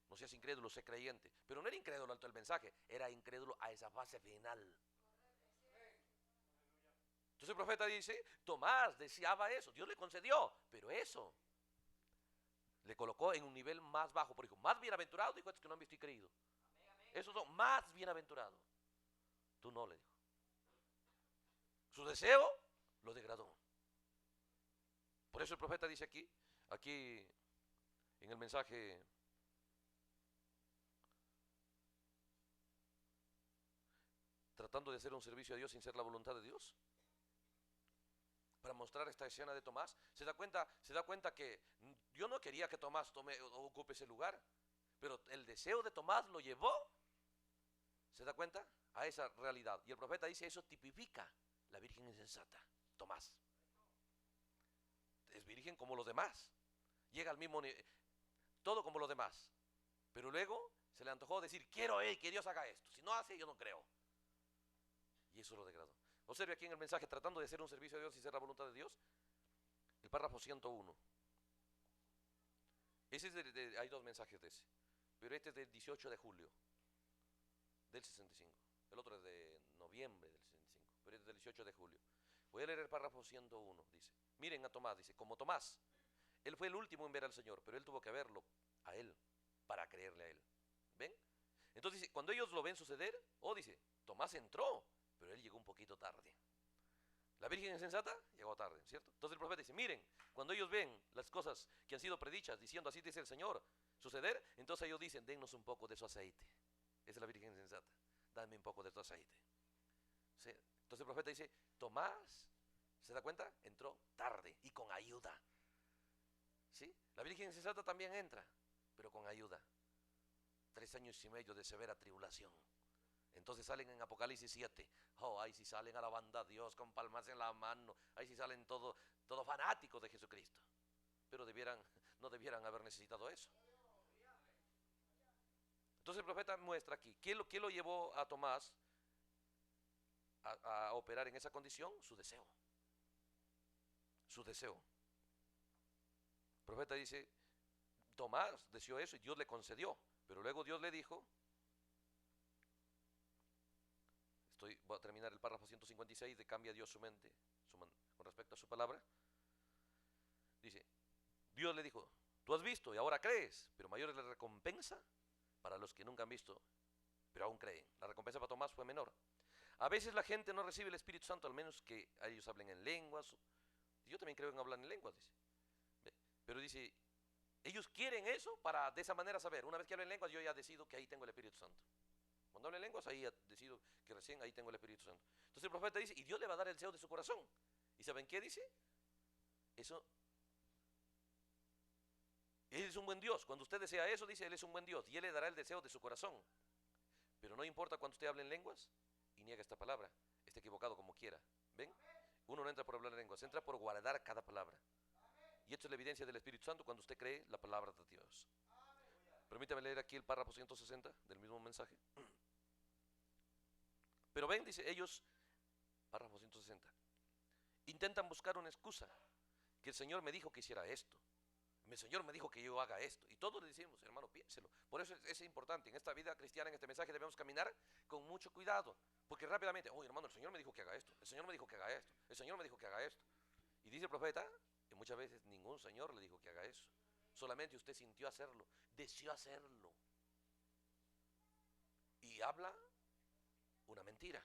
No seas incrédulo, sé creyente. Pero no era incrédulo ante el mensaje, era incrédulo a esa fase final. Entonces el profeta dice, Tomás deseaba eso, Dios le concedió, pero eso le colocó en un nivel más bajo. Por dijo, más bienaventurado, dijo, estos que no han visto y creído. Esos son más bienaventurados. Tú no, le dijo. Su deseo lo degradó. Por eso el profeta dice aquí en el mensaje, tratando de hacer un servicio a Dios sin ser la voluntad de Dios, para mostrar esta escena de Tomás, se da cuenta que Dios no quería que Tomás ocupe ese lugar, pero el deseo de Tomás lo llevó, ¿se da cuenta? A esa realidad. Y el profeta dice, eso tipifica la Virgen insensata, Tomás. Es virgen como los demás, llega al mismo nivel, todo como los demás. Pero luego se le antojó decir, quiero que Dios haga esto. Si no hace, yo no creo. Y eso lo degradó. Observe aquí en el mensaje, tratando de hacer un servicio a Dios y hacer la voluntad de Dios, el párrafo 101. Ese es hay dos mensajes de ese. Pero este es del 18 de julio del 65. El otro es de noviembre del 65. Pero este es del 18 de julio. Voy a leer el párrafo 101. Dice, miren a Tomás, dice, como Tomás, él fue el último en ver al Señor, pero él tuvo que verlo a él para creerle a él. ¿Ven? Entonces dice, cuando ellos lo ven suceder, dice, Tomás entró, pero él llegó un poquito tarde. La Virgen insensata llegó tarde, ¿cierto? Entonces el profeta dice, miren, cuando ellos ven las cosas que han sido predichas, diciendo así dice el Señor, suceder, entonces ellos dicen, dennos un poco de su aceite. Esa es la Virgen insensata, dame un poco de tu aceite. ¿Sí? Entonces el profeta dice, Tomás, ¿se da cuenta? Entró tarde y con ayuda. ¿Sí? La Virgen insensata también entra, pero con ayuda. 3 años y medio de severa tribulación. Entonces salen en Apocalipsis 7. Ahí sí salen alabando a Dios con palmas en la mano. Ahí sí salen todos fanáticos de Jesucristo. Pero no debieran haber necesitado eso. Entonces el profeta muestra aquí, ¿qué lo llevó a Tomás a operar en esa condición? Su deseo. Su deseo. El profeta dice, Tomás deseó eso y Dios le concedió. Pero luego Dios le dijo, voy a terminar el párrafo 156 de cambia Dios su mente con respecto a su palabra. Dice, Dios le dijo, tú has visto y ahora crees, pero mayor es la recompensa para los que nunca han visto, pero aún creen. La recompensa para Tomás fue menor. A veces la gente no recibe el Espíritu Santo, al menos que ellos hablen en lenguas. Yo también creo en hablar en lenguas, dice. Pero dice, ellos quieren eso para de esa manera saber. Una vez que hablo en lenguas, yo ya decido que ahí tengo el Espíritu Santo. Cuando hablo en lenguas, ahí decido que recién ahí tengo el Espíritu Santo. Entonces el profeta dice, y Dios le va a dar el deseo de su corazón. ¿Y saben qué dice? Eso. Él es un buen Dios. Cuando usted desea eso, dice, Él es un buen Dios. Y Él le dará el deseo de su corazón. Pero no importa cuando usted hable en lenguas y niega esta palabra. Esté equivocado como quiera. ¿Ven? Uno no entra por hablar en lenguas, entra por guardar cada palabra. Y esto es la evidencia del Espíritu Santo cuando usted cree la palabra de Dios. Permítame leer aquí el párrafo 160 del mismo mensaje. Pero ven, dice, ellos, párrafo 160, intentan buscar una excusa. Que el Señor me dijo que hiciera esto. El Señor me dijo que yo haga esto. Y todos le decimos, hermano, piénselo. Por eso es importante. En esta vida cristiana, en este mensaje, debemos caminar con mucho cuidado. Porque rápidamente, hermano, el Señor me dijo que haga esto. El Señor me dijo que haga esto. El Señor me dijo que haga esto. Y dice el profeta que muchas veces ningún Señor le dijo que haga eso. Solamente usted sintió hacerlo. Deseó hacerlo. Y habla una mentira.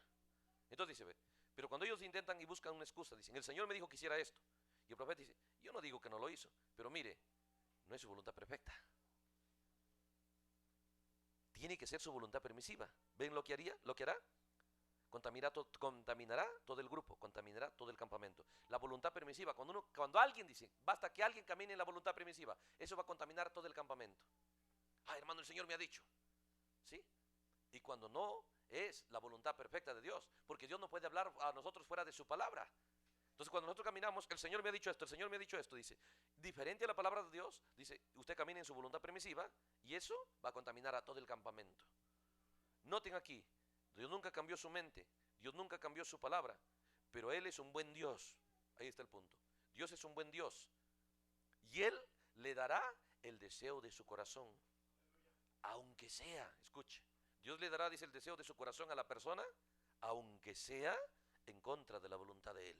Entonces dice, pero cuando ellos intentan y buscan una excusa, dicen, el Señor me dijo que hiciera esto. Y el profeta dice, yo no digo que no lo hizo, pero mire, no es su voluntad perfecta. Tiene que ser su voluntad permisiva. ¿Ven lo que haría? ¿Lo que hará? Contaminará todo el grupo, contaminará todo el campamento. La voluntad permisiva, cuando alguien dice, basta que alguien camine en la voluntad permisiva, eso va a contaminar todo el campamento. Hermano, el Señor me ha dicho. ¿Sí? Y cuando no es la voluntad perfecta de Dios, porque Dios no puede hablar a nosotros fuera de su palabra. Entonces cuando nosotros caminamos, el Señor me ha dicho esto, el Señor me ha dicho esto, dice, diferente a la palabra de Dios, dice, usted camina en su voluntad permisiva y eso va a contaminar a todo el campamento. Noten aquí, Dios nunca cambió su mente, Dios nunca cambió su palabra, pero Él es un buen Dios. Ahí está el punto. Dios es un buen Dios y Él le dará el deseo de su corazón, aunque sea, escuche, Dios le dará, dice, el deseo de su corazón a la persona, aunque sea en contra de la voluntad de Él.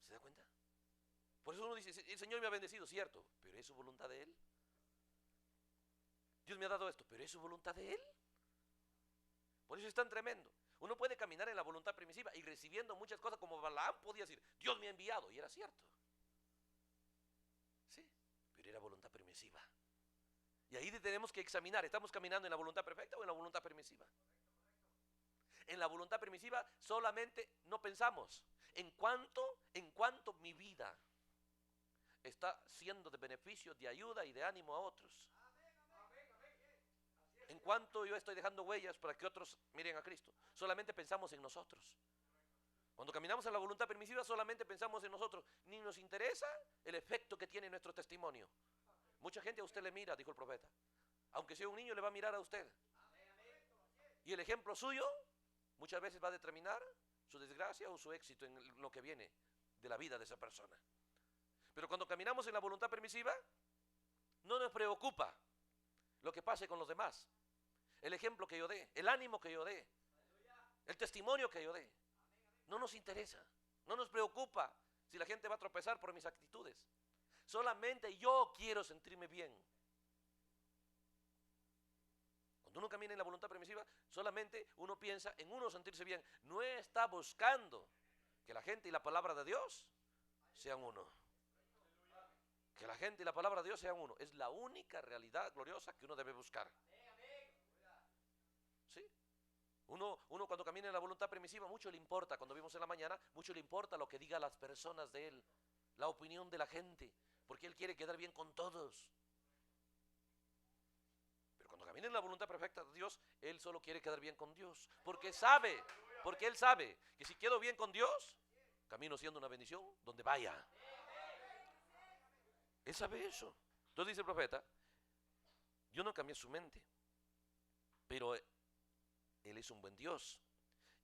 ¿Se da cuenta? Por eso uno dice, el Señor me ha bendecido, cierto, pero ¿es su voluntad de Él? Dios me ha dado esto, pero ¿es su voluntad de Él? Por eso es tan tremendo. Uno puede caminar en la voluntad permisiva y recibiendo muchas cosas como Balaam podía decir, Dios me ha enviado, y era cierto. Sí, pero era voluntad permisiva. Y ahí tenemos que examinar, ¿estamos caminando en la voluntad perfecta o en la voluntad permisiva? En la voluntad permisiva solamente no pensamos en cuanto mi vida está siendo de beneficio, de ayuda y de ánimo a otros. En cuanto yo estoy dejando huellas para que otros miren a Cristo. Solamente pensamos en nosotros. Cuando caminamos en la voluntad permisiva solamente pensamos en nosotros, ni nos interesa el efecto que tiene nuestro testimonio. Mucha gente a usted le mira, dijo el profeta. Aunque sea un niño, le va a mirar a usted. Y el ejemplo suyo muchas veces va a determinar su desgracia o su éxito en lo que viene de la vida de esa persona. Pero cuando caminamos en la voluntad permisiva, no nos preocupa lo que pase con los demás. El ejemplo que yo dé, el ánimo que yo dé, el testimonio que yo dé. No nos interesa, no nos preocupa si la gente va a tropezar por mis actitudes. Solamente yo quiero sentirme bien. Cuando uno camina en la voluntad permisiva, solamente uno piensa en uno sentirse bien. No está buscando que la gente y la palabra de Dios sean uno. Que la gente y la palabra de Dios sean uno. Es la única realidad gloriosa que uno debe buscar. ¿Sí? Uno cuando camina en la voluntad permisiva, mucho le importa, cuando vimos en la mañana, mucho le importa lo que digan las personas de él, la opinión de la gente, porque él quiere quedar bien con todos. Pero cuando camina en la voluntad perfecta de Dios, él solo quiere quedar bien con Dios, porque él sabe que si quedo bien con Dios, camino siendo una bendición donde vaya. Él sabe eso. Entonces dice el profeta, yo no cambié su mente, pero Él es un buen Dios.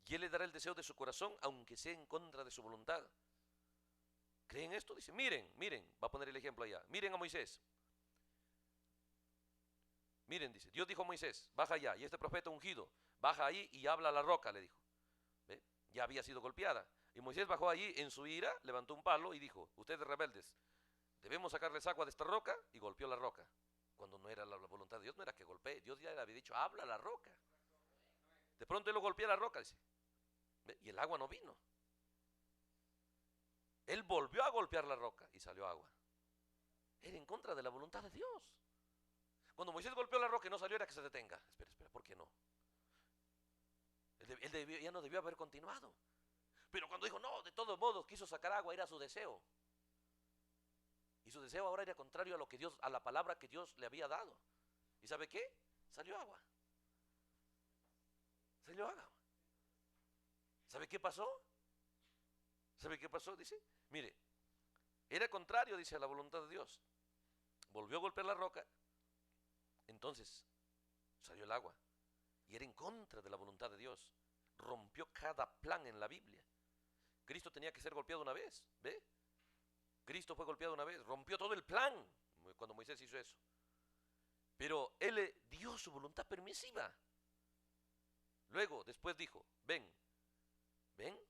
Y Él le dará el deseo de su corazón, aunque sea en contra de su voluntad. ¿Creen esto? Dice, miren, va a poner el ejemplo allá. Miren a Moisés. Miren, dice, Dios dijo a Moisés, baja allá. Y este profeta ungido, baja ahí y habla a la roca, le dijo. ¿Ve? Ya había sido golpeada. Y Moisés bajó allí en su ira, levantó un palo y dijo, ustedes rebeldes, debemos sacarles agua de esta roca, y golpeó la roca. Cuando no era la voluntad de Dios, no era que golpee. Dios ya le había dicho, habla a la roca. De pronto él lo golpea la roca, dice. ¿Ve? Y el agua no vino. Él volvió a golpear la roca y salió agua. Era en contra de la voluntad de Dios. Cuando Moisés golpeó la roca y no salió, era que se detenga. Espera, ¿por qué no? Ya no debió haber continuado. Pero cuando dijo, no, de todos modos quiso sacar agua, era su deseo. Y su deseo ahora era contrario a lo que Dios, a la palabra que Dios le había dado. ¿Y sabe qué? Salió agua. Salió agua. ¿Sabe qué pasó? ¿Sabe qué pasó? Dice, mire, era contrario, dice, a la voluntad de Dios. Volvió a golpear la roca, entonces salió el agua. Y era en contra de la voluntad de Dios. Rompió cada plan en la Biblia. Cristo tenía que ser golpeado una vez, ¿ve? Cristo fue golpeado una vez, rompió todo el plan cuando Moisés hizo eso. Pero Él le dio su voluntad permisiva. Luego, después dijo, ven,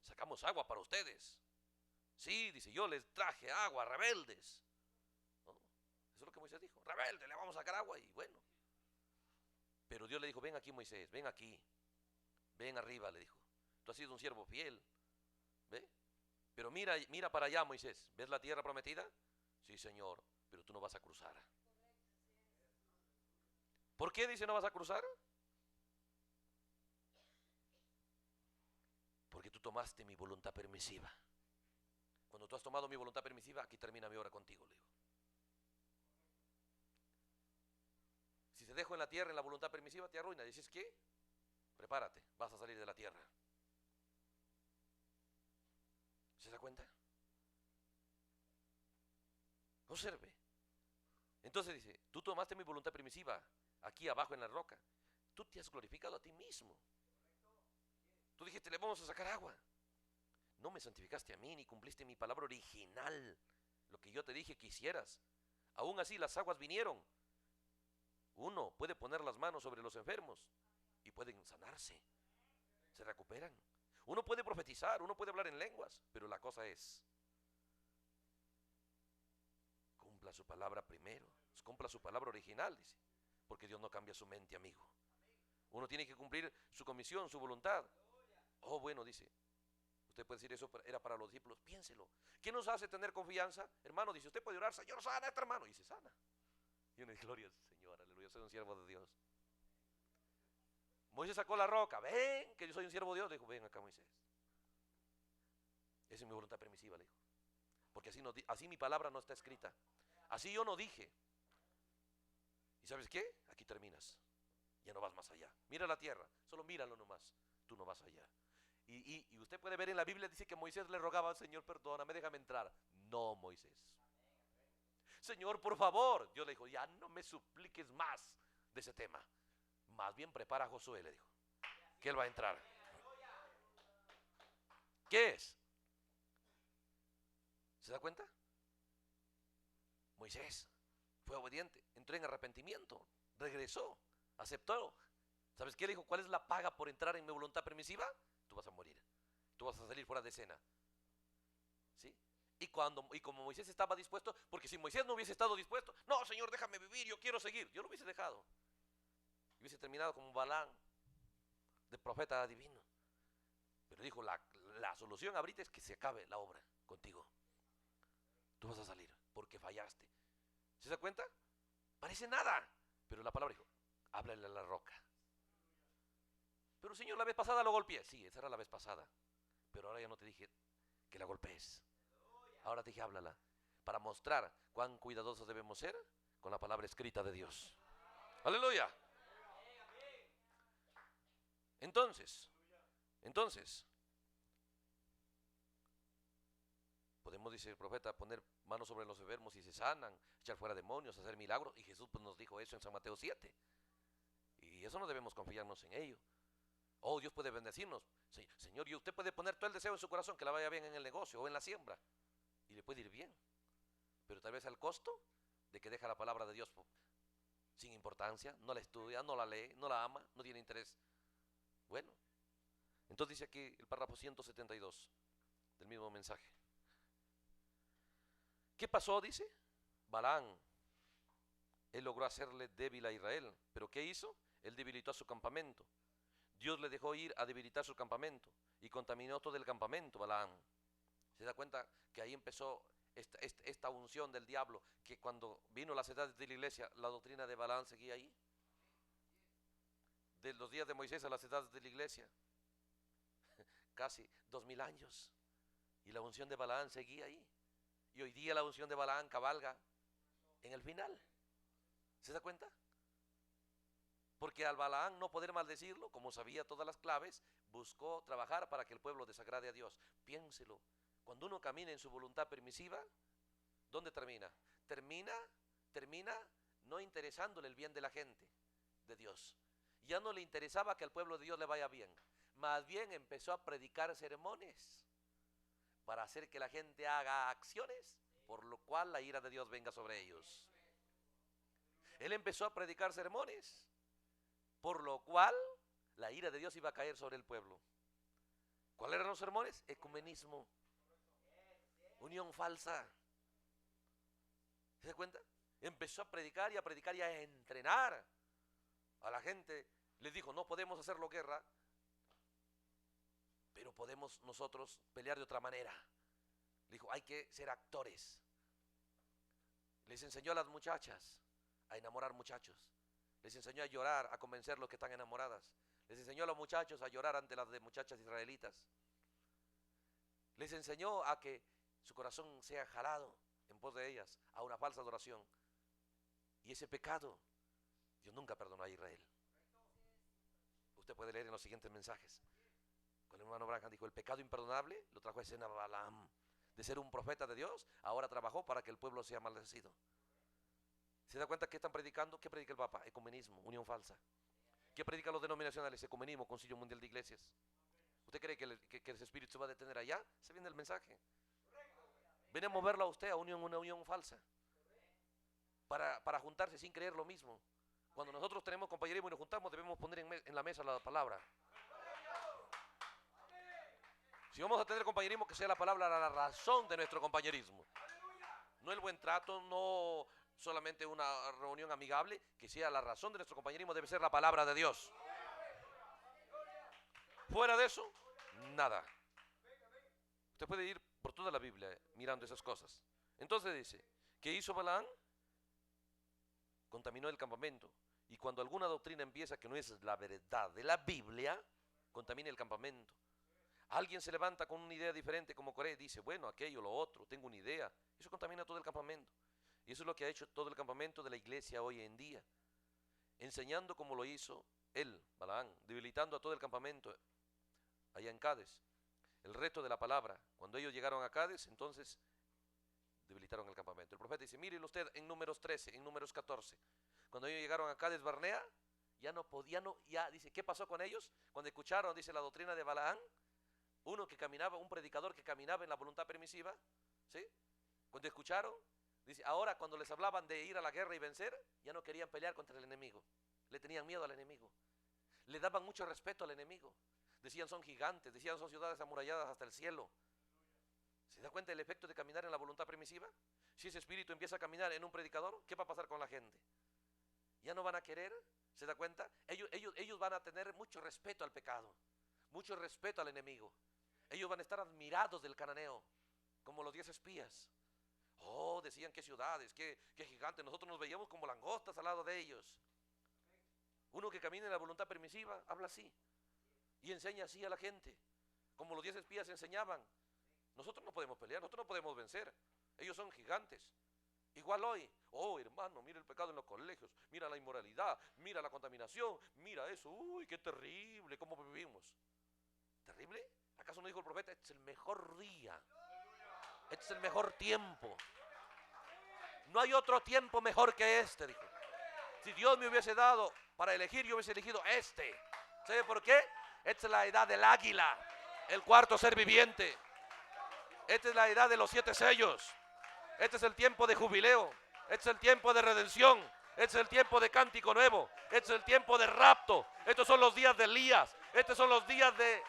sacamos agua para ustedes. Sí, dice, yo les traje agua, rebeldes. ¿No? Eso es lo que Moisés dijo, rebelde, le vamos a sacar agua y bueno. Pero Dios le dijo, ven aquí Moisés, ven aquí, ven arriba, le dijo. Tú has sido un siervo fiel, ¿ve? Pero mira para allá Moisés, ¿ves la tierra prometida? Sí, Señor, pero tú no vas a cruzar. ¿Por qué dice no vas a cruzar? Porque tú tomaste mi voluntad permisiva. Cuando tú has tomado mi voluntad permisiva, aquí termina mi obra contigo, le digo. Si te dejo en la tierra en la voluntad permisiva, te arruina. Dices, ¿qué? Prepárate, vas a salir de la tierra. ¿Se da cuenta? Observe. Entonces dice, tú tomaste mi voluntad permisiva aquí abajo en la roca. Tú te has glorificado a ti mismo. Tú dijiste, le vamos a sacar agua. No me santificaste a mí, ni cumpliste mi palabra original, lo que yo te dije que hicieras. Aún así las aguas vinieron. Uno puede poner las manos sobre los enfermos y pueden sanarse, se recuperan. Uno puede profetizar, uno puede hablar en lenguas, pero la cosa es, cumpla su palabra primero, cumpla su palabra original, dice, porque Dios no cambia su mente, amigo. Uno tiene que cumplir su comisión, su voluntad. Oh, bueno, dice, usted puede decir eso era para los discípulos, piénselo. ¿Qué nos hace tener confianza? Hermano, dice, usted puede orar, Señor, sana a este hermano, y se sana. Y uno dice, gloria al Señor, aleluya, soy un siervo de Dios. Moisés sacó la roca, ven, que yo soy un siervo de Dios. Le dijo, ven acá Moisés. Esa es mi voluntad permisiva, le dijo. Porque así mi palabra no está escrita. Así yo no dije. ¿Y sabes qué? Aquí terminas. Ya no vas más allá. Mira la tierra, solo míralo nomás. Tú no vas allá. Y usted puede ver en la Biblia, dice que Moisés le rogaba, Señor, perdóname, déjame entrar. No, Moisés. Señor, por favor. Dios le dijo, ya no me supliques más de ese tema. Más bien prepara a Josué, le dijo, que él va a entrar. ¿Qué es? ¿Se da cuenta? Moisés fue obediente, entró en arrepentimiento, regresó, aceptó. ¿Sabes qué le dijo? ¿Cuál es la paga por entrar en mi voluntad permisiva? Tú vas a morir, tú vas a salir fuera de escena. ¿Sí? Y como Moisés estaba dispuesto, porque si Moisés no hubiese estado dispuesto, no, Señor, déjame vivir, yo quiero seguir, yo lo hubiese dejado. Y hubiese terminado como Balaam, de profeta divino. Pero dijo, la solución ahorita es que se acabe la obra contigo. Tú vas a salir porque fallaste. ¿Se da cuenta? Parece nada. Pero la palabra dijo, háblale a la roca. Pero Señor, la vez pasada lo golpeé. Sí, esa era la vez pasada. Pero ahora ya no te dije que la golpees. Ahora te dije, háblala. Para mostrar cuán cuidadosos debemos ser con la palabra escrita de Dios. Aleluya. Entonces, podemos, dice el profeta, poner manos sobre los enfermos y se sanan, echar fuera demonios, hacer milagros. Y Jesús pues, nos dijo eso en San Mateo 7. Y eso no debemos confiarnos en ello. Oh, Dios puede bendecirnos. Señor, y usted puede poner todo el deseo en su corazón que le vaya bien en el negocio o en la siembra. Y le puede ir bien. Pero tal vez al costo de que deja la palabra de Dios sin importancia, no la estudia, no la lee, no la ama, no tiene interés. Bueno, entonces dice aquí el párrafo 172 del mismo mensaje. ¿Qué pasó? Dice Balaam. Él logró hacerle débil a Israel. ¿Pero qué hizo? Él debilitó a su campamento. Dios le dejó ir a debilitar su campamento y contaminó todo el campamento, Balaam. ¿Se da cuenta que ahí empezó esta unción del diablo? Que cuando vino las edades de la iglesia, la doctrina de Balaam seguía ahí. De los días de Moisés a las edades de la iglesia, casi 2000 años. Y la unción de Balaam seguía ahí. Y hoy día la unción de Balaam cabalga en el final. ¿Se da cuenta? Porque al Balaam no poder maldecirlo, como sabía todas las claves, buscó trabajar para que el pueblo desagrade a Dios. Piénselo. Cuando uno camina en su voluntad permisiva, ¿dónde termina? Termina no interesándole el bien de la gente, de Dios. Ya no le interesaba que al pueblo de Dios le vaya bien. Más bien empezó a predicar sermones para hacer que la gente haga acciones, por lo cual la ira de Dios venga sobre ellos. Él empezó a predicar sermones, por lo cual la ira de Dios iba a caer sobre el pueblo. ¿Cuáles eran los sermones? Ecumenismo, unión falsa. ¿Se da cuenta? Empezó a predicar y a predicar y a entrenar a la gente. Les dijo, no podemos hacerlo guerra, pero podemos nosotros pelear de otra manera. Le dijo, hay que ser actores. Les enseñó a las muchachas a enamorar muchachos. Les enseñó a llorar, a convencer a los que están enamoradas. Les enseñó a los muchachos a llorar ante las de muchachas israelitas. Les enseñó a que su corazón sea jalado en pos de ellas a una falsa adoración. Y ese pecado, Dios nunca perdonó a Israel. Usted puede leer en los siguientes mensajes. Cuando el hermano Branham dijo, el pecado imperdonable lo trajo a escena Balaam. De ser un profeta de Dios, ahora trabajó para que el pueblo sea maldecido. ¿Se da cuenta que están predicando? ¿Qué predica el Papa? Ecumenismo, unión falsa. ¿Qué predican los denominacionales? Ecumenismo, Concilio Mundial de Iglesias. ¿Usted cree que ese espíritu se va a detener allá? Se viene el mensaje. Viene a moverlo a usted a una unión falsa. Para juntarse sin creer lo mismo. Cuando nosotros tenemos compañerismo y nos juntamos, debemos poner en la mesa la palabra. Si vamos a tener compañerismo, que sea la palabra la razón de nuestro compañerismo. No el buen trato, no solamente una reunión amigable, que sea la razón de nuestro compañerismo, debe ser la palabra de Dios. Fuera de eso, nada. Usted puede ir por toda la Biblia mirando esas cosas. Entonces dice, ¿qué hizo Balaam? Contaminó el campamento. Y cuando alguna doctrina empieza que no es la verdad de la Biblia, contamina el campamento. Alguien se levanta con una idea diferente como Coré, dice, bueno, aquello, lo otro, tengo una idea. Eso contamina todo el campamento. Y eso es lo que ha hecho todo el campamento de la iglesia hoy en día. Enseñando como lo hizo él, Balaam, debilitando a todo el campamento allá en Cádiz. El resto de la palabra, cuando ellos llegaron a Cádiz, entonces debilitaron el campamento. El profeta dice, mire usted en Números 13, en Números 14, cuando ellos llegaron a Cádiz Barnea, ya no podían, ya dice, ¿qué pasó con ellos? Cuando escucharon, dice, la doctrina de Balaán, uno que caminaba, un predicador que caminaba en la voluntad permisiva, ¿sí? Cuando escucharon, dice, ahora cuando les hablaban de ir a la guerra y vencer, ya no querían pelear contra el enemigo, le tenían miedo al enemigo, le daban mucho respeto al enemigo, decían son gigantes, decían son ciudades amuralladas hasta el cielo. ¿Se da cuenta del efecto de caminar en la voluntad permisiva? Si ese espíritu empieza a caminar en un predicador, ¿qué va a pasar con la gente? Ya no van a querer, ¿se da cuenta? Ellos van a tener mucho respeto al pecado, mucho respeto al enemigo. Ellos van a estar admirados del cananeo, como los 10 espías. Oh, decían qué ciudades, qué gigantes. Nosotros nos veíamos como langostas al lado de ellos. Uno que camina en la voluntad permisiva habla así y enseña así a la gente, como los 10 espías enseñaban. Nosotros no podemos pelear, nosotros no podemos vencer. Ellos son gigantes. Igual hoy, oh hermano, mira el pecado en los colegios, mira la inmoralidad, mira la contaminación, mira eso, uy, qué terrible, cómo vivimos. ¿Terrible? ¿Acaso no dijo el profeta, este es el mejor día, este es el mejor tiempo? No hay otro tiempo mejor que este, dijo. Si Dios me hubiese dado para elegir, yo hubiese elegido este. ¿Sabe por qué? Esta es la edad del águila, el cuarto ser viviente. Esta es la edad de los 7 sellos. Este es el tiempo de jubileo. Este es el tiempo de redención. Este es el tiempo de cántico nuevo. Este es el tiempo de rapto. Estos son los días de Elías. Estos son los días de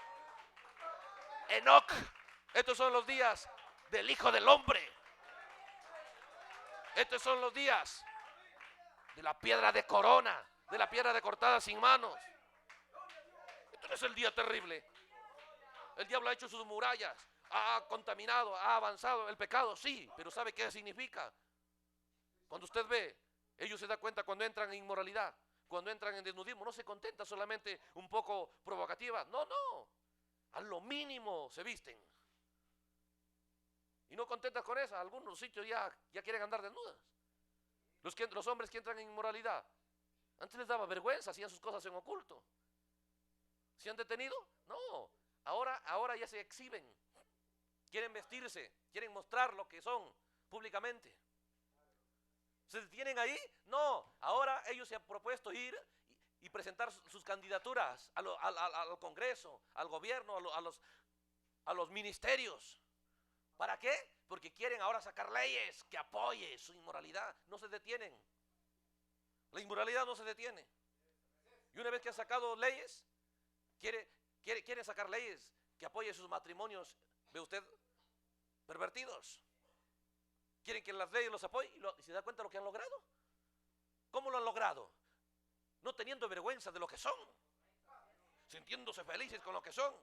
Enoc. Estos son los días del Hijo del Hombre. Estos son los días de la piedra de corona, de la piedra de cortada sin manos. Esto no es el día terrible. El diablo ha hecho sus murallas, ha contaminado, ha avanzado el pecado, sí, pero ¿sabe qué significa? Cuando usted ve, ellos se dan cuenta cuando entran en inmoralidad, cuando entran en desnudismo, no se contenta solamente un poco provocativa, no, a lo mínimo se visten. Y no contentas con eso, algunos sitios ya quieren andar desnudas. Los hombres que entran en inmoralidad, antes les daba vergüenza, hacían sus cosas en oculto. ¿Se han detenido? No, ahora ya se exhiben. Quieren vestirse, quieren mostrar lo que son públicamente. ¿Se detienen ahí? No, ahora ellos se han propuesto ir y presentar sus candidaturas al Congreso, al gobierno, a los ministerios. ¿Para qué? Porque quieren ahora sacar leyes que apoyen su inmoralidad. No se detienen. La inmoralidad no se detiene. Y una vez que han sacado leyes, quieren sacar leyes que apoyen sus matrimonios, ¿ve usted? Pervertidos. Quieren que las leyes los apoyen y se da cuenta de lo que han logrado. ¿Cómo lo han logrado? No teniendo vergüenza de lo que son, sintiéndose felices con lo que son,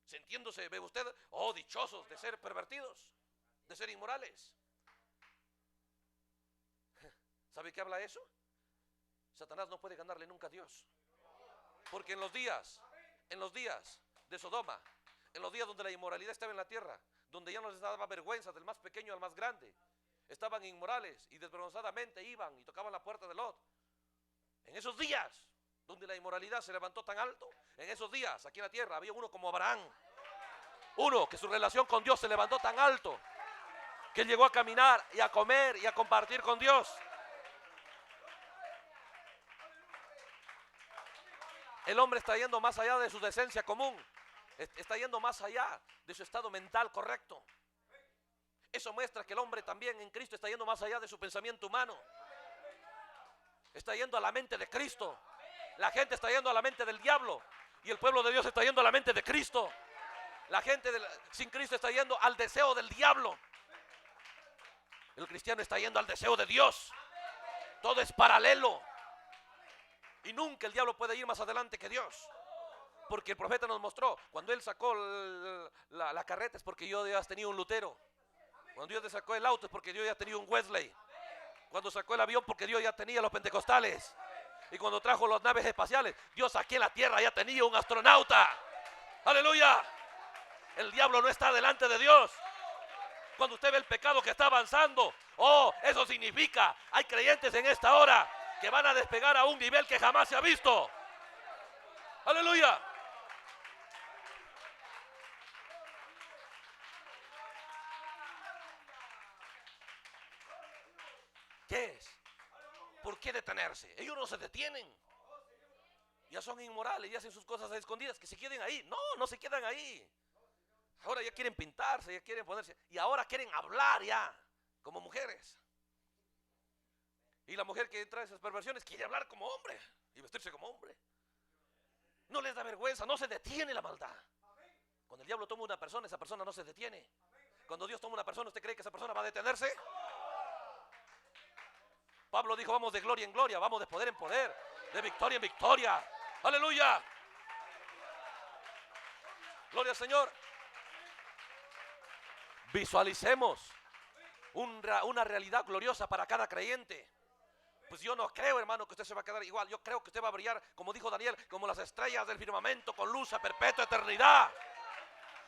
sintiéndose, ve usted, oh, dichosos de ser pervertidos, de ser inmorales. ¿Sabe qué habla eso? Satanás no puede ganarle nunca a Dios. Porque en los días de Sodoma, en los días donde la inmoralidad estaba en la tierra, donde ya no les daba vergüenza del más pequeño al más grande, estaban inmorales y desvergonzadamente iban y tocaban la puerta de Lot. En esos días donde la inmoralidad se levantó tan alto, en esos días aquí en la tierra había uno como Abraham, uno que su relación con Dios se levantó tan alto que él llegó a caminar y a comer y a compartir con Dios. El hombre está yendo más allá de su decencia común, está yendo más allá de su estado mental correcto. Eso muestra que el hombre también en Cristo está yendo más allá de su pensamiento humano. Está yendo a la mente de Cristo. La gente está yendo a la mente del diablo y el pueblo de Dios está yendo a la mente de Cristo. La gente sin Cristo está yendo al deseo del diablo. El cristiano está yendo al deseo de Dios. Todo es paralelo. Y nunca el diablo puede ir más adelante que Dios. Porque el profeta nos mostró, cuando él sacó la carreta es porque Dios ya tenía un Lutero. Cuando Dios sacó el auto es porque Dios ya tenía un Wesley. Cuando sacó el avión porque Dios ya tenía los pentecostales. Y cuando trajo las naves espaciales, Dios aquí en la tierra ya tenía un astronauta. ¡Aleluya! El diablo no está delante de Dios. Cuando usted ve el pecado que está avanzando, oh, eso significa, hay creyentes en esta hora que van a despegar a un nivel que jamás se ha visto. ¡Aleluya! ¿Qué es? ¿Por qué detenerse? Ellos no se detienen. Ya son inmorales y hacen sus cosas a escondidas. Que se queden ahí. No, no se quedan ahí. Ahora ya quieren pintarse, ya quieren ponerse. Y ahora quieren hablar ya, como mujeres. Y la mujer que trae esas perversiones quiere hablar como hombre y vestirse como hombre. No les da vergüenza, no se detiene la maldad. Cuando el diablo toma una persona, esa persona no se detiene. Cuando Dios toma una persona, ¿usted cree que esa persona va a detenerse? Pablo dijo, vamos de gloria en gloria, vamos de poder en poder, de victoria en victoria. Aleluya. Gloria al Señor. Visualicemos una realidad gloriosa para cada creyente. Pues yo no creo, hermano, que usted se va a quedar igual. Yo creo que usted va a brillar, como dijo Daniel, como las estrellas del firmamento, con luz a perpetua eternidad.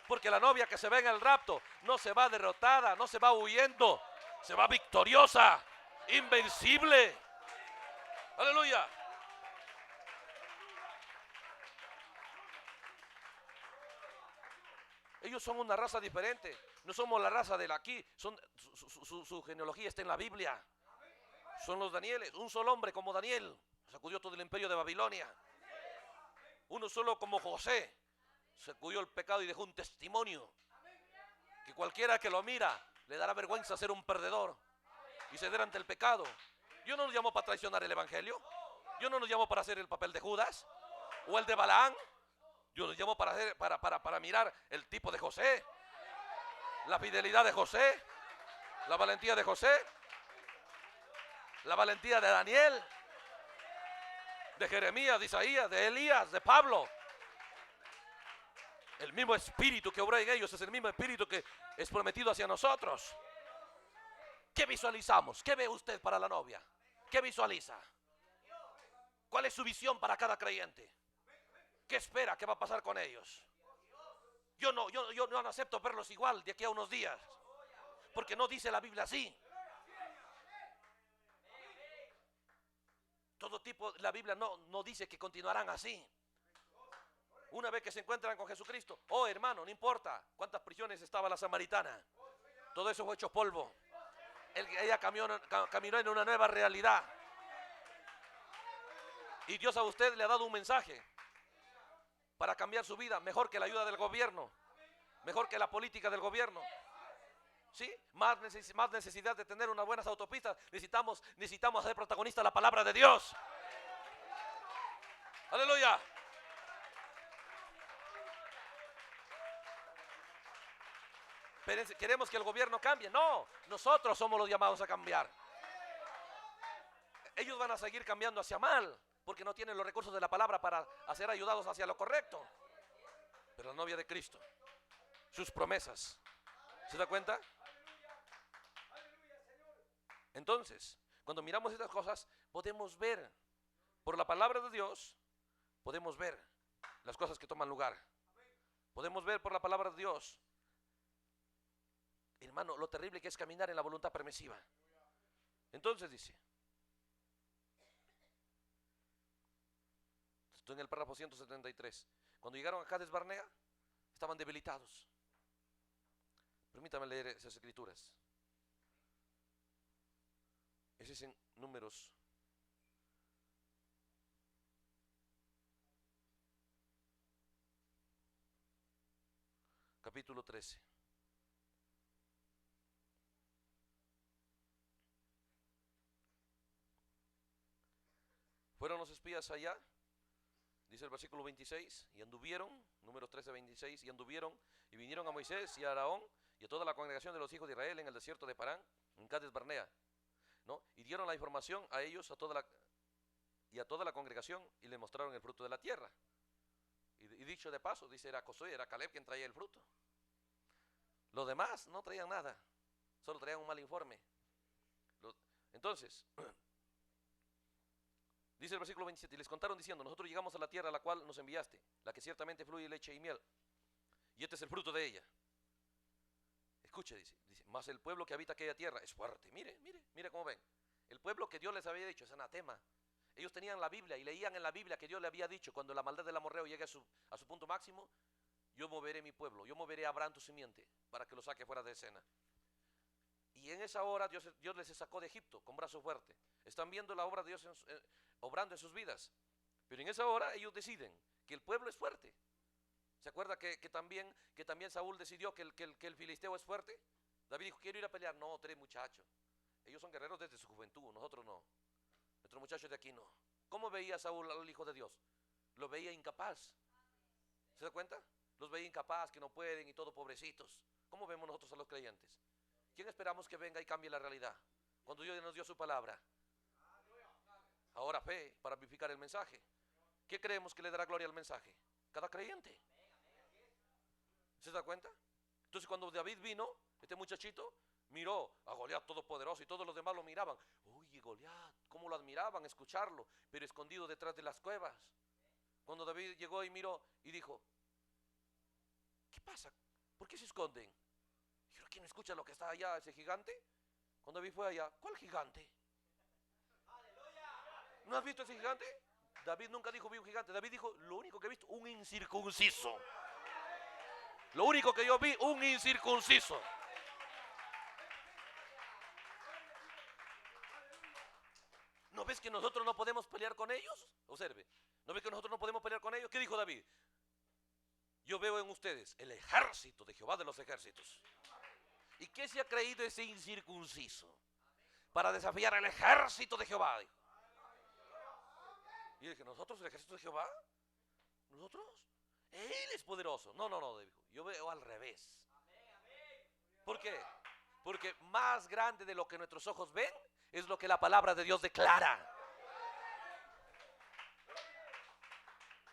Porque la novia que se ve en el rapto no se va derrotada, no se va huyendo, se va victoriosa, invencible. Aleluya. Ellos son una raza diferente. No somos la raza de la aquí. Su genealogía está en la Biblia. Son los Danieles. Un solo hombre como Daniel sacudió todo el imperio de Babilonia. Uno solo como José sacudió el pecado y dejó un testimonio que cualquiera que lo mira le dará vergüenza ser un perdedor y ceder ante el pecado. Yo no nos llamo para traicionar el evangelio. Yo no nos llamo para hacer el papel de Judas o el de Balaán. Yo nos llamo para mirar el tipo de José, la fidelidad de José, la valentía de José, la valentía de Daniel, de Jeremías, de Isaías, de Elías, de Pablo. El mismo espíritu que obra en ellos es el mismo espíritu que es prometido hacia nosotros. ¿Qué visualizamos? ¿Qué ve usted para la novia? ¿Qué visualiza? ¿Cuál es su visión para cada creyente? ¿Qué espera que va a pasar con ellos? Yo no acepto verlos igual de aquí a unos días, porque no dice la Biblia así. Todo tipo, la Biblia no dice que continuarán así. Una vez que se encuentran con Jesucristo, oh hermano, no importa cuántas prisiones estaba la samaritana, todo eso fue hecho polvo. Ella caminó en una nueva realidad. Y Dios a usted le ha dado un mensaje para cambiar su vida, mejor que la ayuda del gobierno, mejor que la política del gobierno. ¿Sí? Más necesidad de tener unas buenas autopistas. Necesitamos ser protagonistas de la palabra de Dios. Aleluya. ¿Queremos que el gobierno cambie? No, nosotros somos los llamados a cambiar. Ellos van a seguir cambiando hacia mal, porque no tienen los recursos de la palabra para ser ayudados hacia lo correcto. Pero la novia de Cristo, sus promesas, ¿se da cuenta? Entonces, cuando miramos estas cosas, podemos ver, por la palabra de Dios, podemos ver las cosas que toman lugar. Podemos ver por la palabra de Dios, hermano, lo terrible que es caminar en la voluntad permisiva. Entonces dice, estoy en el párrafo 173, cuando llegaron a Cades Barnea, estaban debilitados. Permítame leer esas escrituras. Ese es en Números. Capítulo 13. Fueron los espías allá, dice el versículo 26, y anduvieron, Números 13, 26, y anduvieron, y vinieron a Moisés y a Aarón, y a toda la congregación de los hijos de Israel en el desierto de Parán, en Cades Barnea, ¿no? Y dieron la información a ellos, a toda la congregación, y le mostraron el fruto de la tierra. Y dicho de paso, dice, era Josué, era Caleb quien traía el fruto. Los demás no traían nada, solo traían un mal informe. Entonces, dice el versículo 27, y les contaron diciendo, nosotros llegamos a la tierra a la cual nos enviaste, la que ciertamente fluye leche y miel, y este es el fruto de ella. Escuche, dice, mas el pueblo que habita aquella tierra es fuerte. Mire cómo ven. El pueblo que Dios les había dicho es anatema. Ellos tenían la Biblia y leían en la Biblia que Dios le había dicho, cuando la maldad del amorreo llegue a su punto máximo, yo moveré mi pueblo, yo moveré a Abraham tu simiente, para que lo saque fuera de escena. Y en esa hora Dios les sacó de Egipto con brazo fuerte. Están viendo la obra de Dios obrando en sus vidas. Pero en esa hora ellos deciden que el pueblo es fuerte. ¿Se acuerda que también Saúl decidió que el filisteo es fuerte? David dijo, quiero ir a pelear. No, tres muchachos. Ellos son guerreros desde su juventud, nosotros no. Nuestros muchachos de aquí no. ¿Cómo veía Saúl al Hijo de Dios? Lo veía incapaz. ¿Se da cuenta? Los veía incapaz, que no pueden y todo pobrecitos. ¿Cómo vemos nosotros a los creyentes? ¿Quién esperamos que venga y cambie la realidad? Cuando Dios nos dio su palabra. Ahora fe para vivificar el mensaje. ¿Qué creemos que le dará gloria al mensaje? Cada creyente. ¿Se da cuenta? Entonces cuando David vino, este muchachito miró a Goliat todopoderoso y todos los demás lo miraban. Oye, Goliat, cómo lo admiraban escucharlo, pero escondido detrás de las cuevas. Cuando David llegó y miró y dijo, ¿qué pasa? ¿Por qué se esconden? Dijeron, ¿quién escucha lo que está allá, ese gigante? Cuando David fue allá, ¿cuál gigante? ¿No has visto ese gigante? David nunca dijo vi un gigante. David dijo, lo único que he visto, un incircunciso. Lo único que yo vi, un incircunciso. ¿No ves que nosotros no podemos pelear con ellos? Observe. ¿No ves que nosotros no podemos pelear con ellos? ¿Qué dijo David? Yo veo en ustedes el ejército de Jehová de los ejércitos. ¿Y qué se ha creído ese incircunciso? Para desafiar al ejército de Jehová. Y dije, ¿nosotros el ejército de Jehová? ¿Nosotros? Él es poderoso. No, dijo. Yo veo al revés. ¿Por qué? Porque más grande de lo que nuestros ojos ven es lo que la palabra de Dios declara.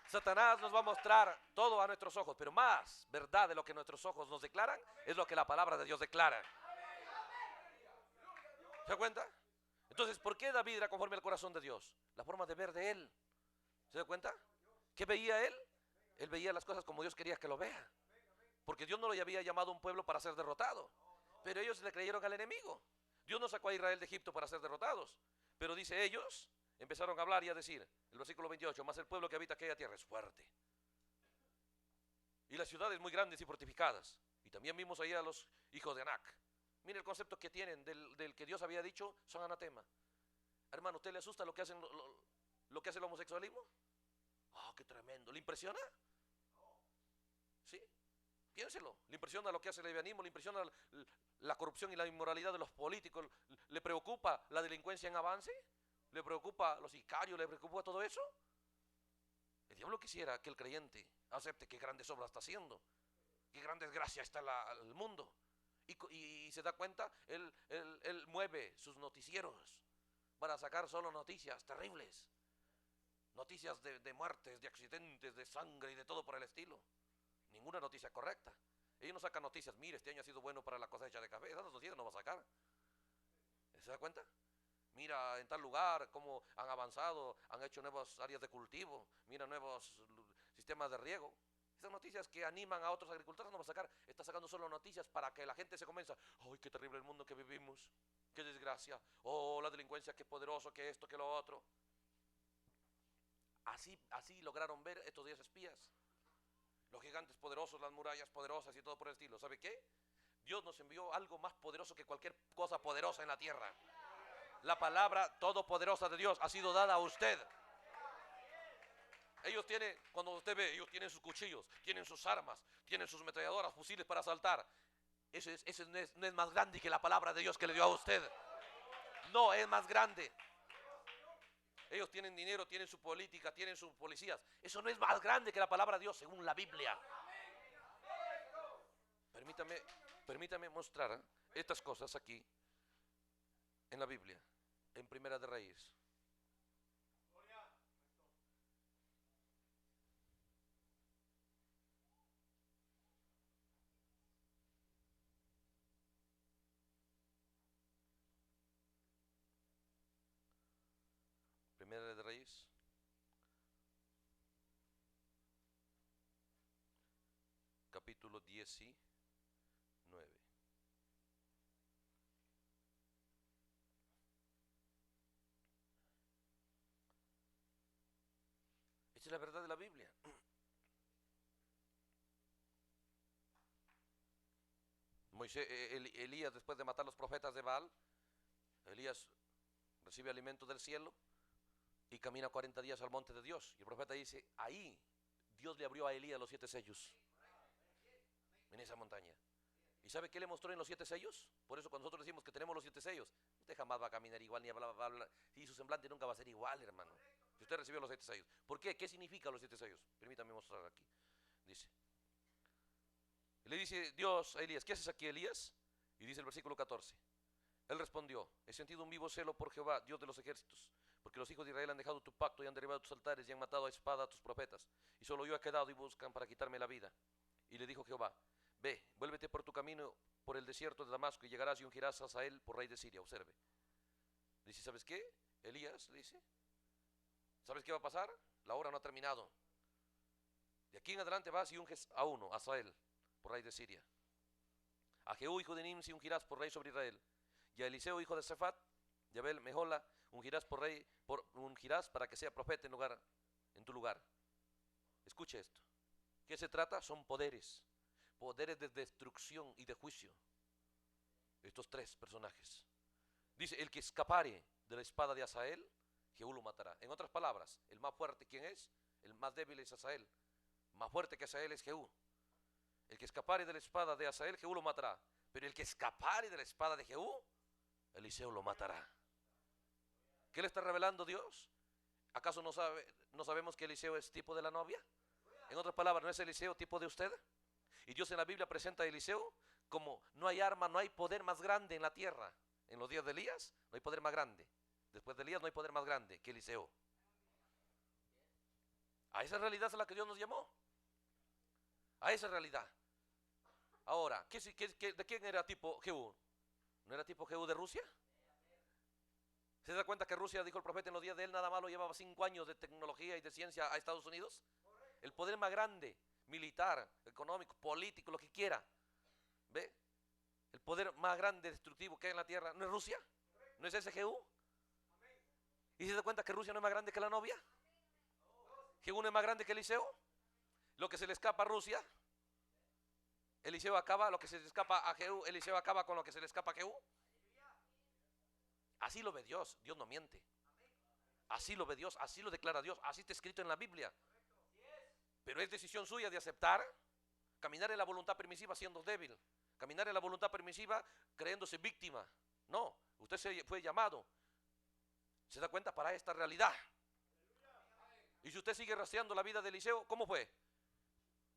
Satanás nos va a mostrar todo a nuestros ojos, pero más verdad de lo que nuestros ojos nos declaran es lo que la palabra de Dios declara. ¿Se da cuenta? Entonces, ¿por qué David era conforme al corazón de Dios? La forma de ver de él. ¿Se da cuenta? ¿Qué veía él? Él veía las cosas como Dios quería que lo vea. Porque Dios no lo había llamado a un pueblo para ser derrotado. Pero ellos le creyeron al enemigo. Dios no sacó a Israel de Egipto para ser derrotados. Pero dice ellos, empezaron a hablar y a decir, el versículo 28, más el pueblo que habita aquella tierra es fuerte. Y las ciudades muy grandes y fortificadas. Y también vimos ahí a los hijos de Anac. Mire el concepto que tienen del que Dios había dicho, son anatema. Hermano, ¿usted le asusta lo que hacen lo que hace el homosexualismo? Oh, qué tremendo. ¿Le impresiona? ¿Sí? Piénselo. ¿Le impresiona lo que hace el lesbianismo? ¿Le impresiona la corrupción y la inmoralidad de los políticos? ¿Le preocupa la delincuencia en avance? ¿Le preocupa los sicarios? ¿Le preocupa todo eso? El diablo quisiera que el creyente acepte qué grandes obras está haciendo, qué gran desgracia está el mundo. Y se da cuenta, él mueve sus noticieros para sacar solo noticias terribles. Noticias de muertes, de accidentes, de sangre y de todo por el estilo. Ninguna noticia correcta. Ellos no sacan noticias, mire, este año ha sido bueno para la cosecha de café. Esas noticias no va a sacar. ¿Se da cuenta? Mira en tal lugar cómo han avanzado, han hecho nuevas áreas de cultivo, mira nuevos sistemas de riego. Esas noticias que animan a otros agricultores no va a sacar. Está sacando solo noticias para que la gente se convenza. ¡Ay, qué terrible el mundo que vivimos! ¡Qué desgracia! ¡Oh, la delincuencia, qué poderoso, qué esto, qué lo otro! Así lograron ver estos 10 espías. Los gigantes poderosos, las murallas poderosas y todo por el estilo. ¿Sabe qué? Dios nos envió algo más poderoso que cualquier cosa poderosa en la tierra. La palabra todopoderosa de Dios ha sido dada a usted. Ellos tienen, cuando usted ve, ellos tienen sus cuchillos, tienen sus armas, tienen sus ametralladoras, fusiles para asaltar. Ese no es más grande que la palabra de Dios que le dio a usted. No es más grande. Ellos tienen dinero, tienen su política, tienen sus policías. Eso no es más grande que la palabra de Dios según la Biblia. Permítame mostrar estas cosas aquí en la Biblia, en Primera de Reyes. Primera de Reyes, capítulo 19. Esta es la verdad de la Biblia. Elías, después de matar a los profetas de Baal, Elías recibe alimento del cielo y camina 40 días al monte de Dios. Y el profeta dice, ahí Dios le abrió a Elías los 7 sellos, en esa montaña. ¿Y sabe qué le mostró en los 7 sellos? Por eso cuando nosotros decimos que tenemos los 7 sellos, usted jamás va a caminar igual, ni va a hablar, y su semblante nunca va a ser igual, hermano. Si usted recibió los 7 sellos. ¿Por qué? ¿Qué significan los 7 sellos? Permítame mostrar aquí. Dice, le dice Dios a Elías, ¿qué haces aquí, Elías? Y dice el versículo 14. Él respondió, he sentido un vivo celo por Jehová, Dios de los ejércitos, porque los hijos de Israel han dejado tu pacto y han derribado tus altares y han matado a espada a tus profetas, y solo yo he quedado y buscan para quitarme la vida. Y le dijo Jehová, ve, vuélvete por tu camino por el desierto de Damasco y llegarás y ungirás a Hazael por rey de Siria. Observe. Dice, ¿sabes qué? Elías le dice, ¿sabes qué va a pasar? La hora no ha terminado. De aquí en adelante vas y unges a uno, a Hazael, por rey de Siria. A Jehú, hijo de Nimsi, ungirás por rey sobre Israel. Y a Eliseo, hijo de Safat, y a Abel Mejola, ungirás para que sea profeta en tu lugar. Escuche esto. ¿Qué se trata? Son poderes de destrucción y de juicio. Estos 3 personajes. Dice, el que escapare de la espada de Hazael, Jehú lo matará. En otras palabras, el más fuerte, ¿quién es? El más débil es Hazael. Más fuerte que Hazael es Jehú. El que escapare de la espada de Hazael, Jehú lo matará. Pero el que escapare de la espada de Jehú, Eliseo lo matará. ¿Qué le está revelando Dios? ¿Acaso no sabemos que Eliseo es tipo de la novia? En otras palabras, ¿no es Eliseo tipo de usted? Y Dios en la Biblia presenta a Eliseo como no hay arma, no hay poder más grande en la tierra. En los días de Elías no hay poder más grande. Después de Elías no hay poder más grande que Eliseo. A esa realidad es a la que Dios nos llamó. A esa realidad. Ahora, ¿de quién era tipo Jehú? ¿No era tipo Jehú de Rusia? ¿Se da cuenta que Rusia, dijo el profeta en los días de él, nada más lo llevaba 5 años de tecnología y de ciencia a Estados Unidos? El poder más grande, militar, económico, político, lo que quiera. ¿Ve? El poder más grande, destructivo que hay en la tierra, ¿no es Rusia? ¿No es ese Jehú? ¿Y se da cuenta que Rusia no es más grande que la novia? ¿Jehú no es más grande que Eliseo? Lo que se le escapa a Rusia, Eliseo acaba, lo que se le escapa a Jehú, Eliseo acaba con lo que se le escapa a Jehú. Así lo ve Dios, Dios no miente. Así lo ve Dios, así lo declara Dios, así está escrito en la Biblia. Pero es decisión suya de aceptar, caminar en la voluntad permisiva siendo débil, caminar en la voluntad permisiva creyéndose víctima. No, usted fue llamado, se da cuenta, para esta realidad. Y si usted sigue rastreando la vida de Eliseo, ¿cómo fue?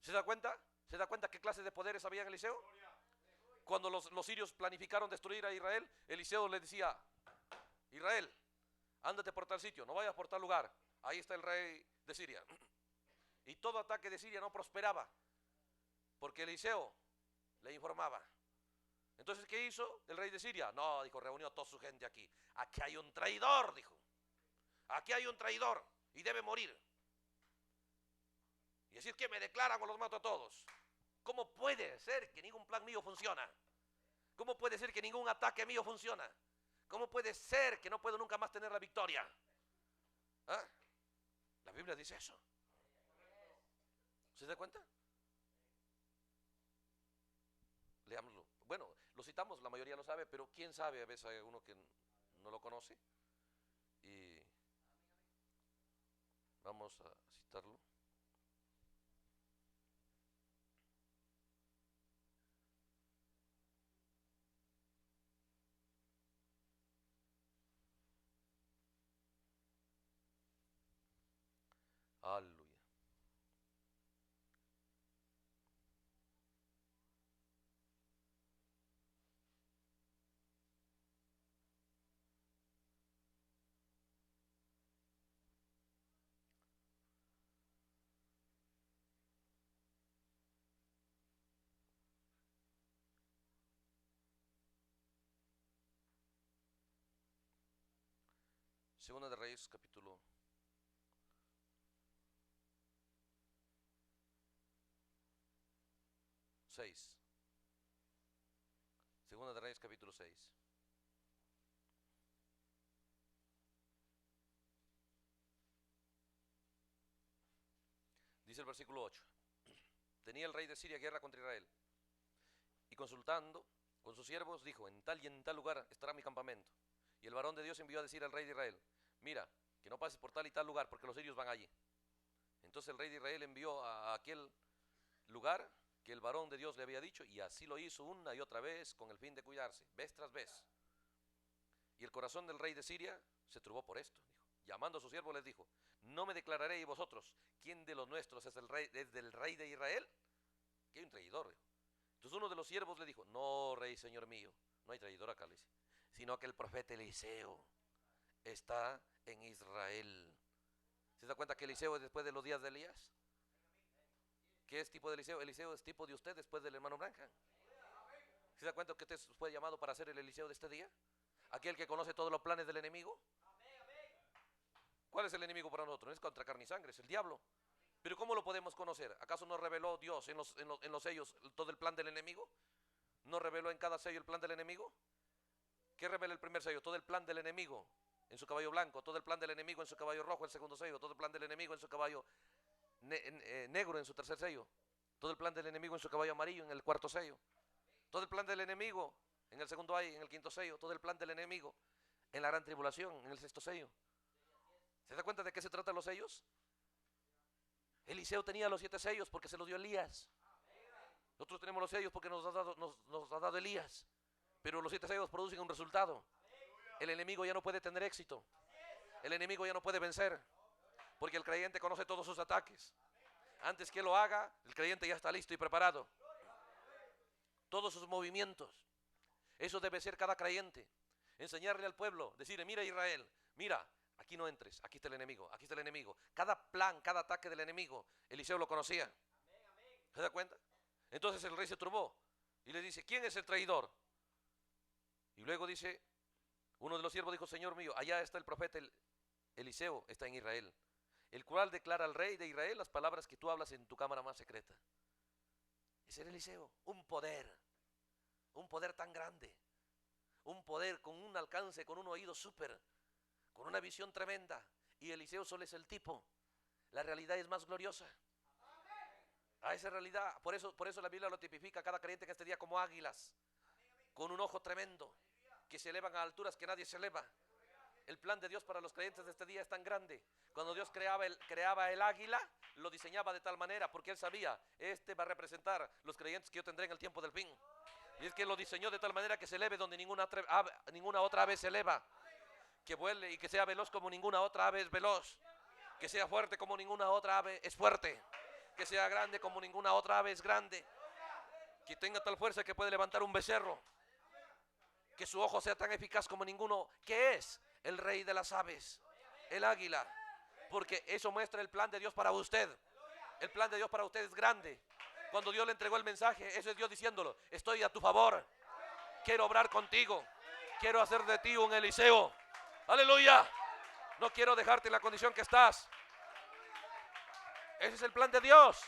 ¿Se da cuenta? ¿Se da cuenta qué clase de poderes había en Eliseo? Cuando los sirios planificaron destruir a Israel, Eliseo le decía, Israel, ándate por tal sitio, no vayas por tal lugar, ahí está el rey de Siria. Y todo ataque de Siria no prosperaba, porque Eliseo le informaba. Entonces, ¿qué hizo el rey de Siria? No, dijo, reunió a toda su gente aquí. Aquí hay un traidor, dijo. Aquí hay un traidor y debe morir. Y decir que me declaran o los mato a todos. ¿Cómo puede ser que ningún plan mío funciona? ¿Cómo puede ser que ningún ataque mío funciona? ¿Cómo puede ser que no puedo nunca más tener la victoria? ¿Ah? La Biblia dice eso. ¿Se da cuenta? Leámoslo. Bueno, lo citamos, la mayoría lo sabe, pero quién sabe, a veces hay uno que no lo conoce. Y vamos a citarlo. Aleluya. Segunda de Reyes, capítulo 6. Segunda de Reyes, capítulo 6. Dice el versículo 8. Tenía el rey de Siria guerra contra Israel. Y consultando, con sus siervos, dijo: en tal y en tal lugar estará mi campamento. Y el varón de Dios envió a decir al rey de Israel: mira, que no pases por tal y tal lugar, porque los sirios van allí. Entonces el rey de Israel envió a aquel lugar que el varón de Dios le había dicho, y así lo hizo una y otra vez con el fin de cuidarse, vez tras vez. Y el corazón del rey de Siria se turbó por esto. Dijo, llamando a sus siervos les dijo: no me declararéis vosotros quién de los nuestros es del rey de Israel, que hay un traidor. Dijo. Entonces uno de los siervos le dijo: no, rey, señor mío, no hay traidor acá, le dice, sino que el profeta Eliseo está en Israel. ¿Se da cuenta que Eliseo es después de los días de Elías? ¿Qué es tipo de Eliseo? Eliseo es tipo de usted después del hermano Branham. ¿Se da cuenta que usted fue llamado para ser el Eliseo de este día? Aquel que conoce todos los planes del enemigo. ¿Cuál es el enemigo para nosotros? No es contra carne y sangre, es el diablo. Pero ¿cómo lo podemos conocer? ¿Acaso no reveló Dios en los sellos todo el plan del enemigo? ¿No reveló en cada sello el plan del enemigo? ¿Qué revela el primer sello? Todo el plan del enemigo en su caballo blanco, todo el plan del enemigo en su caballo rojo, el segundo sello, todo el plan del enemigo en su caballo negro en su tercer sello, todo el plan del enemigo en su caballo amarillo en el cuarto sello, todo el plan del enemigo en el segundo ay, en el quinto sello, todo el plan del enemigo en la gran tribulación en el sexto sello. ¿Se da cuenta de qué se tratan los sellos? Eliseo tenía los 7 sellos porque se los dio Elías. Nosotros tenemos los sellos porque nos ha dado Elías. Pero los 7 sellos producen un resultado. El enemigo ya no puede tener éxito. El enemigo ya no puede vencer. Porque el creyente conoce todos sus ataques. Antes que lo haga, el creyente ya está listo y preparado. Todos sus movimientos. Eso debe ser cada creyente. Enseñarle al pueblo, decirle: mira Israel, mira, aquí no entres, aquí está el enemigo, aquí está el enemigo. Cada plan, cada ataque del enemigo, Eliseo lo conocía. ¿Se da cuenta? Entonces el rey se turbó y le dice: ¿quién es el traidor? Y luego dice, uno de los siervos dijo: Señor mío, allá está el profeta Eliseo, está en Israel, el cual declara al rey de Israel las palabras que tú hablas en tu cámara más secreta. Ese era Eliseo, un poder tan grande, un poder con un alcance, con un oído súper, con una visión tremenda. Y Eliseo solo es el tipo. La realidad es más gloriosa. A esa realidad, por eso la Biblia lo tipifica a cada creyente en este día como águilas, con un ojo tremendo, que se elevan a alturas que nadie se eleva. El plan de Dios para los creyentes de este día es tan grande. Cuando Dios creaba el águila, lo diseñaba de tal manera, porque Él sabía, este va a representar los creyentes que yo tendré en el tiempo del fin. Y es que lo diseñó de tal manera que se eleve donde ninguna otra ave se eleva. Que vuele y que sea veloz como ninguna otra ave es veloz. Que sea fuerte como ninguna otra ave es fuerte. Que sea grande como ninguna otra ave es grande. Que tenga tal fuerza que puede levantar un becerro. Que su ojo sea tan eficaz como ninguno. ¿Qué es? El rey de las aves, el águila. Porque eso muestra el plan de Dios para usted. El plan de Dios para usted es grande. Cuando Dios le entregó el mensaje, eso es Dios diciéndolo: estoy a tu favor, quiero obrar contigo, quiero hacer de ti un Eliseo. Aleluya. No quiero dejarte en la condición que estás. Ese es el plan de Dios.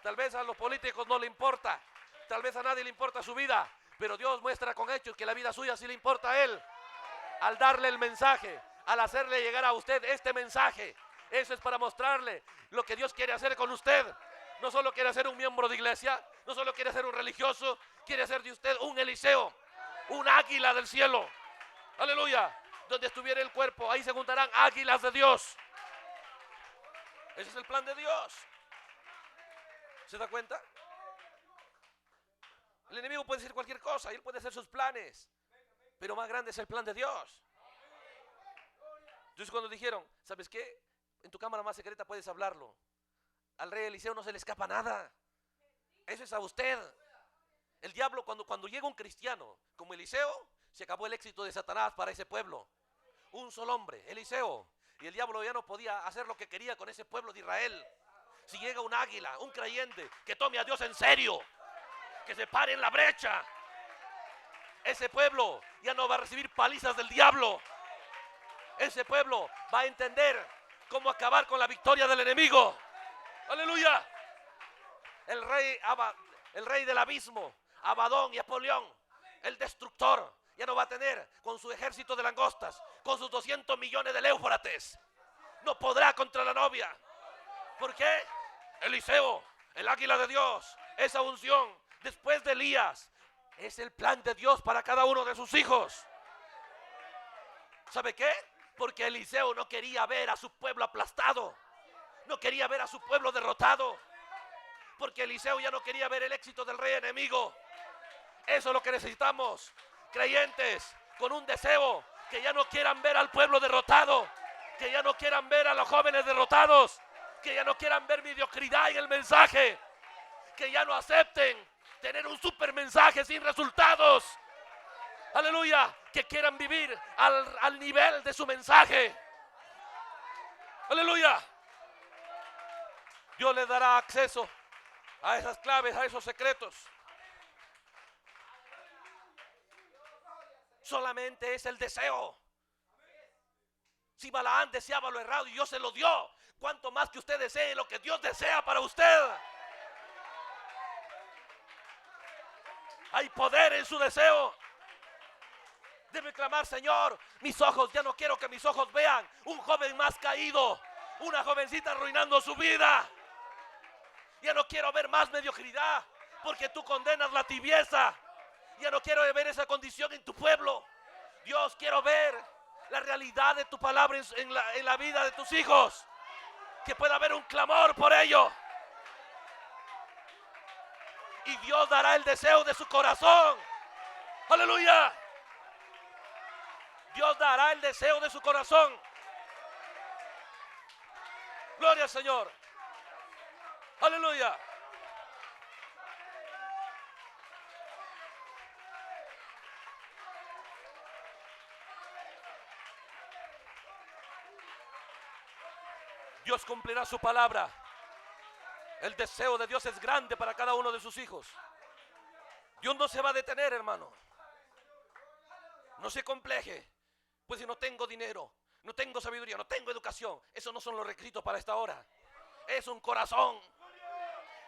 Tal vez a los políticos no le importa, tal vez a nadie le importa su vida, pero Dios muestra con hechos que la vida suya sí le importa a Él. Al darle el mensaje, al hacerle llegar a usted este mensaje, eso es para mostrarle lo que Dios quiere hacer con usted. No solo quiere ser un miembro de iglesia, no solo quiere ser un religioso, quiere hacer de usted un Eliseo, un águila del cielo. Aleluya. Donde estuviera el cuerpo, ahí se juntarán águilas de Dios. Ese es el plan de Dios. ¿Se da cuenta? El enemigo puede decir cualquier cosa, él puede hacer sus planes, pero más grande es el plan de Dios. Entonces cuando dijeron: ¿sabes qué? En tu cámara más secreta puedes hablarlo. Al rey Eliseo no se le escapa nada. Eso es a usted. El diablo, cuando llega un cristiano como Eliseo, se acabó el éxito de Satanás para ese pueblo. Un solo hombre, Eliseo, y el diablo ya no podía hacer lo que quería con ese pueblo de Israel. Si llega un águila, un creyente que tome a Dios en serio, que se pare en la brecha, ese pueblo ya no va a recibir palizas del diablo. Ese pueblo va a entender cómo acabar con la victoria del enemigo. Aleluya. El rey del abismo, Abadón y Apolión, el destructor, ya no va a tener con su ejército de langostas, con sus 200 millones de Éufrates. No podrá contra la novia. ¿Por qué? Eliseo, el águila de Dios, esa unción, después de Elías, Es el plan de Dios para cada uno de sus hijos. ¿Sabe qué? Porque Eliseo no quería ver a su pueblo aplastado. No quería ver a su pueblo derrotado. Porque Eliseo ya no quería ver el éxito del rey enemigo. Eso es lo que necesitamos. Creyentes con un deseo, que ya no quieran ver al pueblo derrotado, que ya no quieran ver a los jóvenes derrotados, que ya no quieran ver mediocridad en el mensaje, que ya no acepten tener un super mensaje sin resultados. Aleluya, que quieran vivir al nivel de su mensaje. Aleluya. Dios les dará acceso a esas claves, a esos secretos. Solamente es el deseo. Si Balaán deseaba lo errado y Dios se lo dio, ¿cuánto más que usted desee lo que Dios desea para usted? Hay poder en su deseo. Debe clamar: Señor, mis ojos, ya no quiero que mis ojos vean un joven más caído, una jovencita arruinando su vida. Ya no quiero ver más mediocridad, porque tú condenas la tibieza. Ya no quiero ver esa condición en tu pueblo. Dios, quiero ver la realidad de tu palabra en la vida de tus hijos. Que pueda haber un clamor por ello. Y Dios dará el deseo de su corazón. Aleluya. Dios dará el deseo de su corazón. Gloria al Señor. Aleluya. Dios cumplirá su palabra. El deseo de Dios es grande para cada uno de sus hijos. Dios no se va a detener, hermano. No se compleje. Pues si no tengo dinero, no tengo sabiduría, no tengo educación, esos no son los requisitos para esta hora. Es un corazón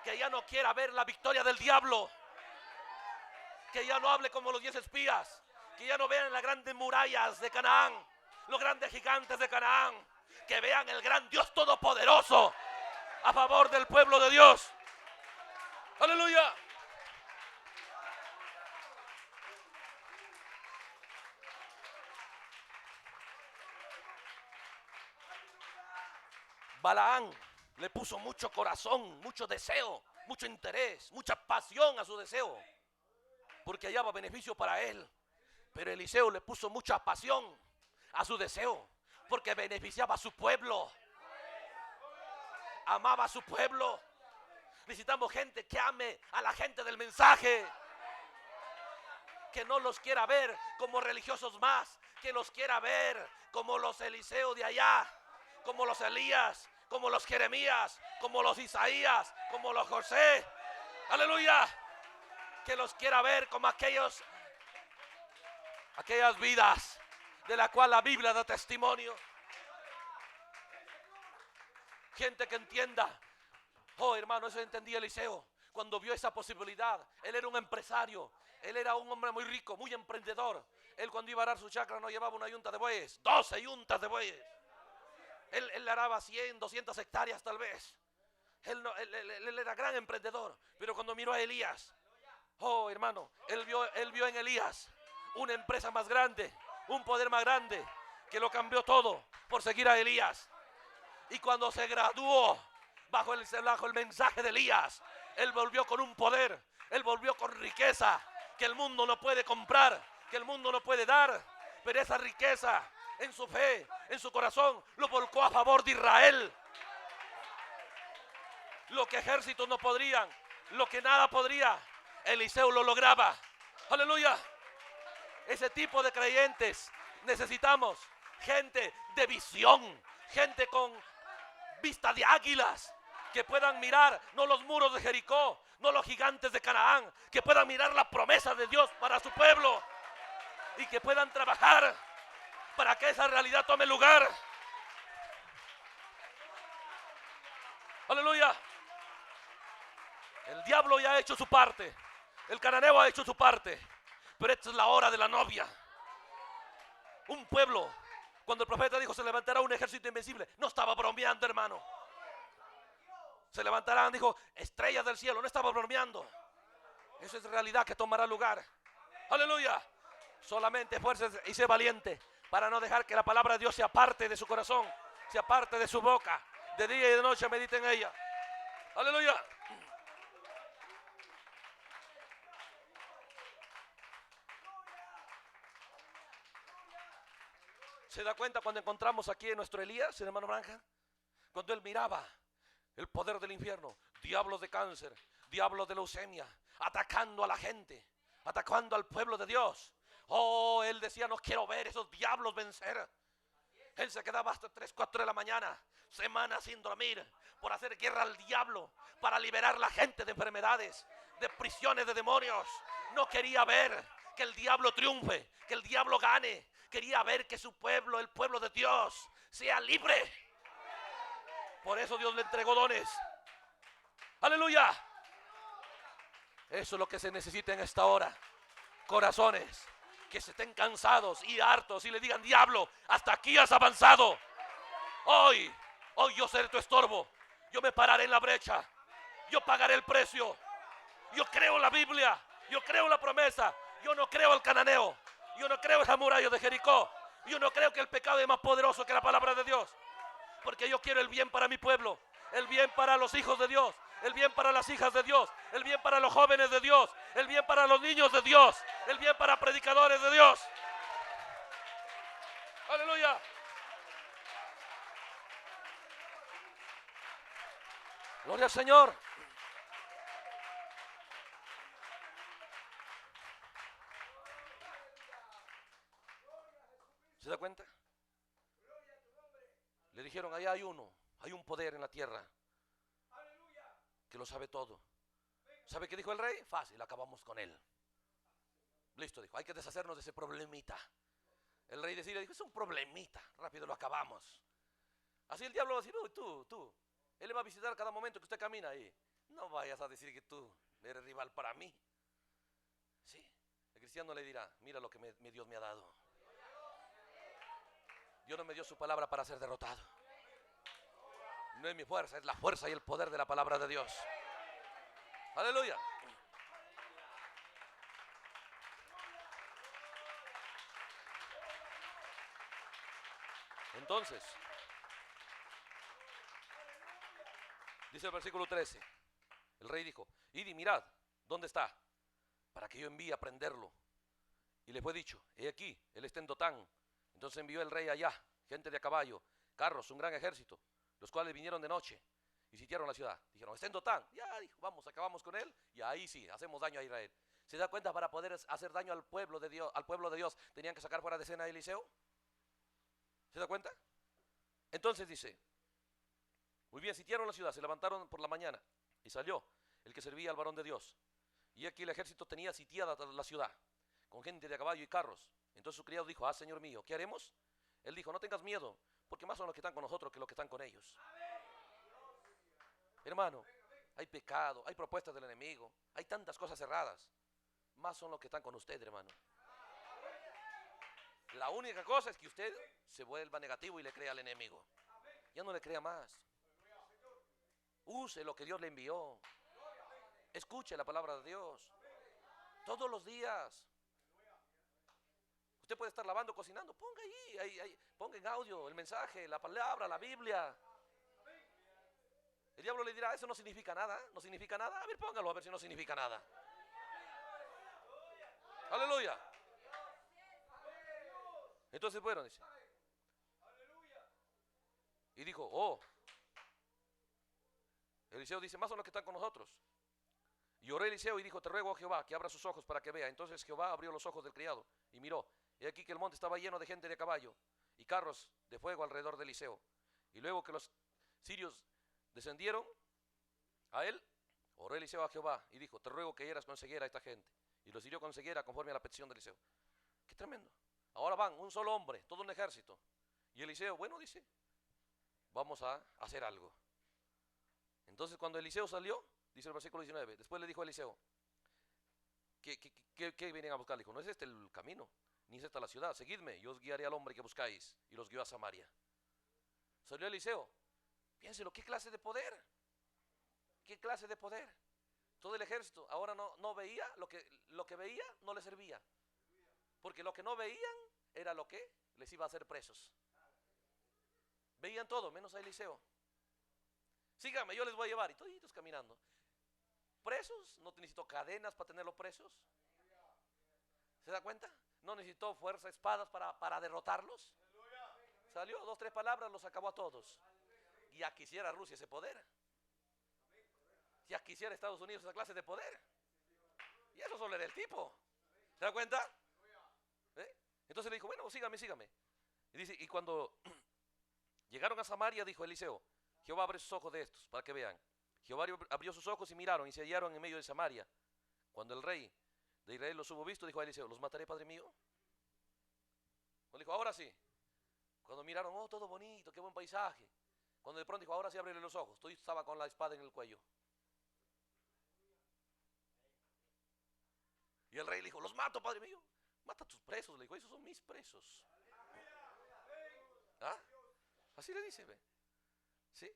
que ya no quiera ver la victoria del diablo, que ya no hable como los 10 espías, que ya no vean las grandes murallas de Canaán, los grandes gigantes de Canaán, que vean el gran Dios todopoderoso a favor del pueblo de Dios. Aleluya. Balaán le puso mucho corazón, mucho deseo, mucho interés, mucha pasión a su deseo, porque hallaba beneficio para él. Pero Eliseo le puso mucha pasión a su deseo, porque beneficiaba a su pueblo, amaba a su pueblo. Necesitamos gente que ame a la gente del mensaje, que no los quiera ver como religiosos más, que los quiera ver como los Eliseo de allá, como los Elías, como los Jeremías, como los Isaías, como los José. Aleluya. Que los quiera ver como aquellas vidas de la cual la Biblia da testimonio. Gente que entienda. Oh, hermano, eso entendía Eliseo cuando vio esa posibilidad. Él era un empresario, él era un hombre muy rico, muy emprendedor. Él, cuando iba a arar su chacra, no llevaba una yunta de bueyes, 12 yuntas de bueyes. Él araba 100, 200 hectáreas tal vez. Él era gran emprendedor. Pero cuando miró a Elías, oh, hermano, él vio en Elías una empresa más grande, un poder más grande, que lo cambió todo por seguir a Elías. Y cuando se graduó bajo el mensaje de Elías, él volvió con un poder, él volvió con riqueza que el mundo no puede comprar, que el mundo no puede dar. Pero esa riqueza, en su fe, en su corazón, lo volcó a favor de Israel. Lo que ejércitos no podrían, lo que nada podría, Eliseo lo lograba. Aleluya. Ese tipo de creyentes necesitamos. Gente de visión, gente con vista de águilas, que puedan mirar no los muros de Jericó, no los gigantes de Canaán, que puedan mirar la promesa de Dios para su pueblo y que puedan trabajar para que esa realidad tome lugar. Aleluya. El diablo ya ha hecho su parte, el cananeo ha hecho su parte, pero esta es la hora de la novia. Un pueblo, cuando el profeta dijo se levantará un ejército invencible, no estaba bromeando, hermano. Se levantarán, dijo, estrellas del cielo, no estaba bromeando. Eso es realidad que tomará lugar. Aleluya. Solamente esfuércese y sé valiente para no dejar que la palabra de Dios se aparte de su corazón, se aparte de su boca. De día y de noche medite en ella. Aleluya. ¿Se da cuenta cuando encontramos aquí a nuestro Elías, el hermano Branja? Cuando él miraba el poder del infierno, diablos de cáncer, diablos de leucemia, atacando a la gente, atacando al pueblo de Dios. Oh, él decía, no quiero ver esos diablos vencer. Él se quedaba hasta 3, 4 de la mañana, semanas sin dormir, por hacer guerra al diablo, para liberar a la gente de enfermedades, de prisiones, de demonios. No quería ver que el diablo triunfe, que el diablo gane. Quería ver que su pueblo, el pueblo de Dios, sea libre. Por eso Dios le entregó dones. Aleluya. Eso es lo que se necesita en esta hora. Corazones que se estén cansados y hartos y le digan, diablo, hasta aquí has avanzado. Hoy yo seré tu estorbo. Yo me pararé en la brecha. Yo pagaré el precio. Yo creo en la Biblia. Yo creo en la promesa. Yo no creo en el cananeo. Yo no creo en la muralla de Jericó. Yo no creo que el pecado es más poderoso que la palabra de Dios. Porque yo quiero el bien para mi pueblo, el bien para los hijos de Dios, el bien para las hijas de Dios, el bien para los jóvenes de Dios, el bien para los niños de Dios, el bien para predicadores de Dios. Aleluya. Gloria al Señor. ¿Se da cuenta? Le dijeron, allá hay uno, hay un poder en la tierra que lo sabe todo. ¿Sabe qué dijo el rey? Fácil, acabamos con él. Listo, dijo, hay que deshacernos de ese problemita. El rey decía, dijo, es un problemita, rápido lo acabamos. Así el diablo va a decir, uy, tú. Él le va a visitar cada momento que usted camina ahí. No vayas a decir que tú eres rival para mí. Sí, el cristiano le dirá, mira lo que Dios me ha dado. Dios no me dio su palabra para ser derrotado. No es mi fuerza, es la fuerza y el poder de la palabra de Dios. Aleluya. Entonces, dice el versículo 13, el rey dijo, id y mirad, ¿dónde está? Para que yo envíe a prenderlo. Y le fue dicho, he aquí, él está en Dotán. Entonces envió el rey allá, gente de a caballo, carros, un gran ejército, los cuales vinieron de noche y sitiaron la ciudad. Dijeron, está en Dotán. Ya, dijo, vamos, acabamos con él y ahí sí, hacemos daño a Israel. ¿Se da cuenta? Para poder hacer daño al pueblo de Dios, tenían que sacar fuera de escena a Eliseo. ¿Se da cuenta? Entonces dice, muy bien, sitiaron la ciudad, se levantaron por la mañana y salió el que servía al varón de Dios. Y aquí el ejército tenía sitiada la ciudad, con gente de a caballo y carros. Entonces su criado dijo, señor mío, ¿qué haremos? Él dijo, no tengas miedo, porque más son los que están con nosotros que los que están con ellos. Hermano, hay pecado, hay propuestas del enemigo, hay tantas cosas cerradas. Más son los que están con usted, hermano. La única cosa es que usted se vuelva negativo y le crea al enemigo. Ya no le crea más. Use lo que Dios le envió. Escuche la palabra de Dios. Todos los días. Usted puede estar lavando, cocinando. Ponga ahí, ponga en audio el mensaje, la palabra, la Biblia. El diablo le dirá, eso no significa nada. No significa nada. A ver, póngalo a ver si no significa nada. Aleluya. Entonces, bueno, dice. Y dijo, Eliseo dice, más son los que están con nosotros. Y oró Eliseo y dijo, te ruego, Jehová, que abra sus ojos para que vea. Entonces Jehová abrió los ojos del criado y miró. Y aquí que el monte estaba lleno de gente de caballo y carros de fuego alrededor de Eliseo. Y luego que los sirios descendieron a él, oró Eliseo a Jehová y dijo, te ruego que hieras con ceguera a esta gente. Y los hirió con ceguera conforme a la petición de Eliseo. Qué tremendo. Ahora van un solo hombre, todo un ejército. Y Eliseo, bueno, dice, vamos a hacer algo. Entonces cuando Eliseo salió, dice el versículo 19, después le dijo a Eliseo, ¿qué vienen a buscar? Le dijo, no es este el camino, ni es esta la ciudad, seguidme, yo os guiaré al hombre que buscáis. Y los guió a Samaria. Salió Eliseo, piénselo, ¿qué clase de poder? ¿Qué clase de poder? Todo el ejército ahora no veía, lo que veía no le servía. Porque lo que no veían era lo que les iba a hacer presos. Veían todo, menos a Eliseo. Síganme, yo les voy a llevar. Y toditos caminando. Presos, no necesitó cadenas para tenerlos presos. ¿Se da cuenta? No necesitó fuerza, espadas para derrotarlos. Salió, 2, 3 palabras, los acabó a todos. Ya quisiera Rusia ese poder. Ya quisiera Estados Unidos esa clase de poder. Y eso solo era el tipo. ¿Se da cuenta? ¿Eh? Entonces le dijo, bueno, sígame, sígame. Y dice, y cuando llegaron a Samaria, dijo Eliseo, Jehová abre sus ojos de estos, para que vean. Jehová abrió sus ojos y miraron y se hallaron en medio de Samaria. Cuando el rey de Israel los hubo visto, dijo a Eliseo, ¿los mataré, padre mío? Cuando dijo, ahora sí. Cuando miraron, oh, todo bonito, qué buen paisaje. Cuando de pronto dijo, ahora sí, ábrele los ojos. Todo estaba con la espada en el cuello. Y el rey le dijo, los mato, padre mío. Mata a tus presos. Le dijo, esos son mis presos. ¿Ah? Así le dice, ¿ve? ¿Sí?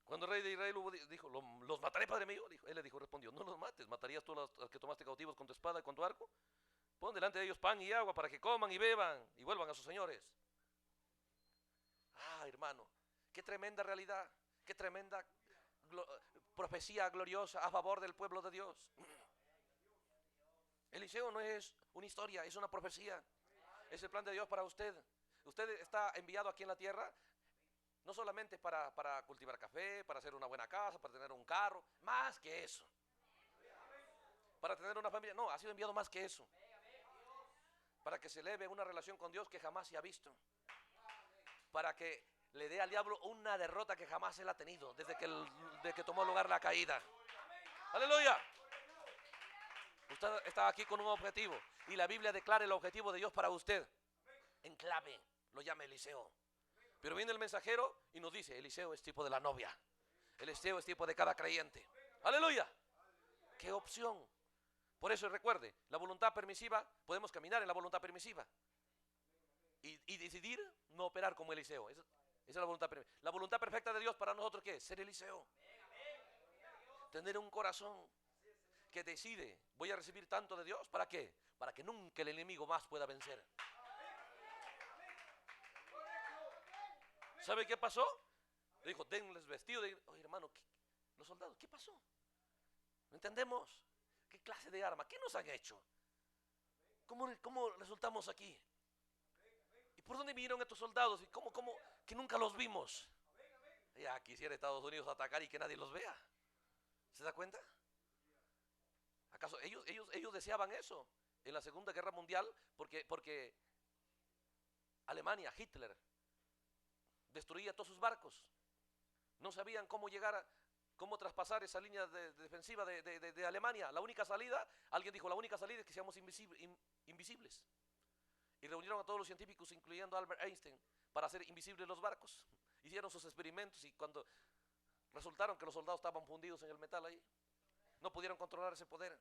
Cuando el rey de Israel dijo, los mataré, padre mío. Él le dijo, respondió, no los mates. ¿Matarías tú a los que tomaste cautivos con tu espada y con tu arco? Pon delante de ellos pan y agua para que coman y beban y vuelvan a sus señores. Ah, hermano, qué tremenda realidad, qué tremenda profecía gloriosa a favor del pueblo de Dios. Eliseo no es una historia, es una profecía. Es el plan de Dios para usted. Usted está enviado aquí en la tierra no solamente para cultivar café, para hacer una buena casa, para tener un carro, más que eso. Para tener una familia, no, ha sido enviado más que eso. Para que se eleve una relación con Dios que jamás se ha visto. Para que le dé al diablo una derrota que jamás él ha tenido desde que tomó lugar la caída. Aleluya. Usted está aquí con un objetivo y la Biblia declara el objetivo de Dios para usted. En clave, lo llama Eliseo. Pero viene el mensajero y nos dice, Eliseo es tipo de la novia. Eliseo es tipo de cada creyente. Aleluya. ¿Qué opción? Por eso recuerde, la voluntad permisiva, podemos caminar en la voluntad permisiva. Y decidir no operar como Eliseo. Esa es la voluntad perfecta. La voluntad perfecta de Dios para nosotros, ¿qué es? Ser Eliseo. Tener un corazón que decide, voy a recibir tanto de Dios, ¿para qué? Para que nunca el enemigo más pueda vencer. ¿Sabe qué pasó? Le dijo, denles vestido. Oye, hermano, los soldados, ¿qué pasó? ¿No entendemos? ¿Qué clase de arma? ¿Qué nos han hecho? ¿Cómo resultamos aquí? ¿Y por dónde vinieron estos soldados? ¿Y cómo que nunca los vimos? Ya quisiera Estados Unidos atacar y que nadie los vea. ¿Se da cuenta? ¿Acaso ellos deseaban eso en la Segunda Guerra Mundial? Porque Alemania, Hitler, destruía todos sus barcos. No sabían cómo llegar cómo traspasar esa línea defensiva de Alemania. La única salida, alguien dijo, la única salida es que seamos invisibles. Y reunieron a todos los científicos, incluyendo a Albert Einstein, para hacer invisibles los barcos. Hicieron sus experimentos y cuando resultaron que los soldados estaban fundidos en el metal ahí, no pudieron controlar ese poder.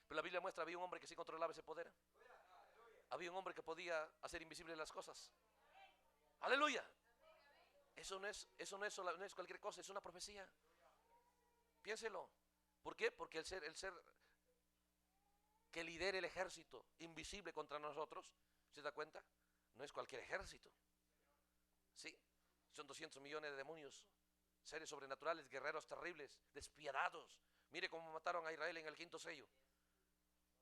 Pero la Biblia muestra, había un hombre que sí controlaba ese poder. Había un hombre que podía hacer invisibles las cosas. Aleluya. Eso no es cualquier cosa, es una profecía. Piénselo. ¿Por qué? Porque el ser que lidere el ejército invisible contra nosotros, ¿se da cuenta? No es cualquier ejército. Sí, son 200 millones de demonios, seres sobrenaturales, guerreros terribles, despiadados. Mire cómo mataron a Israel en el 5º sello.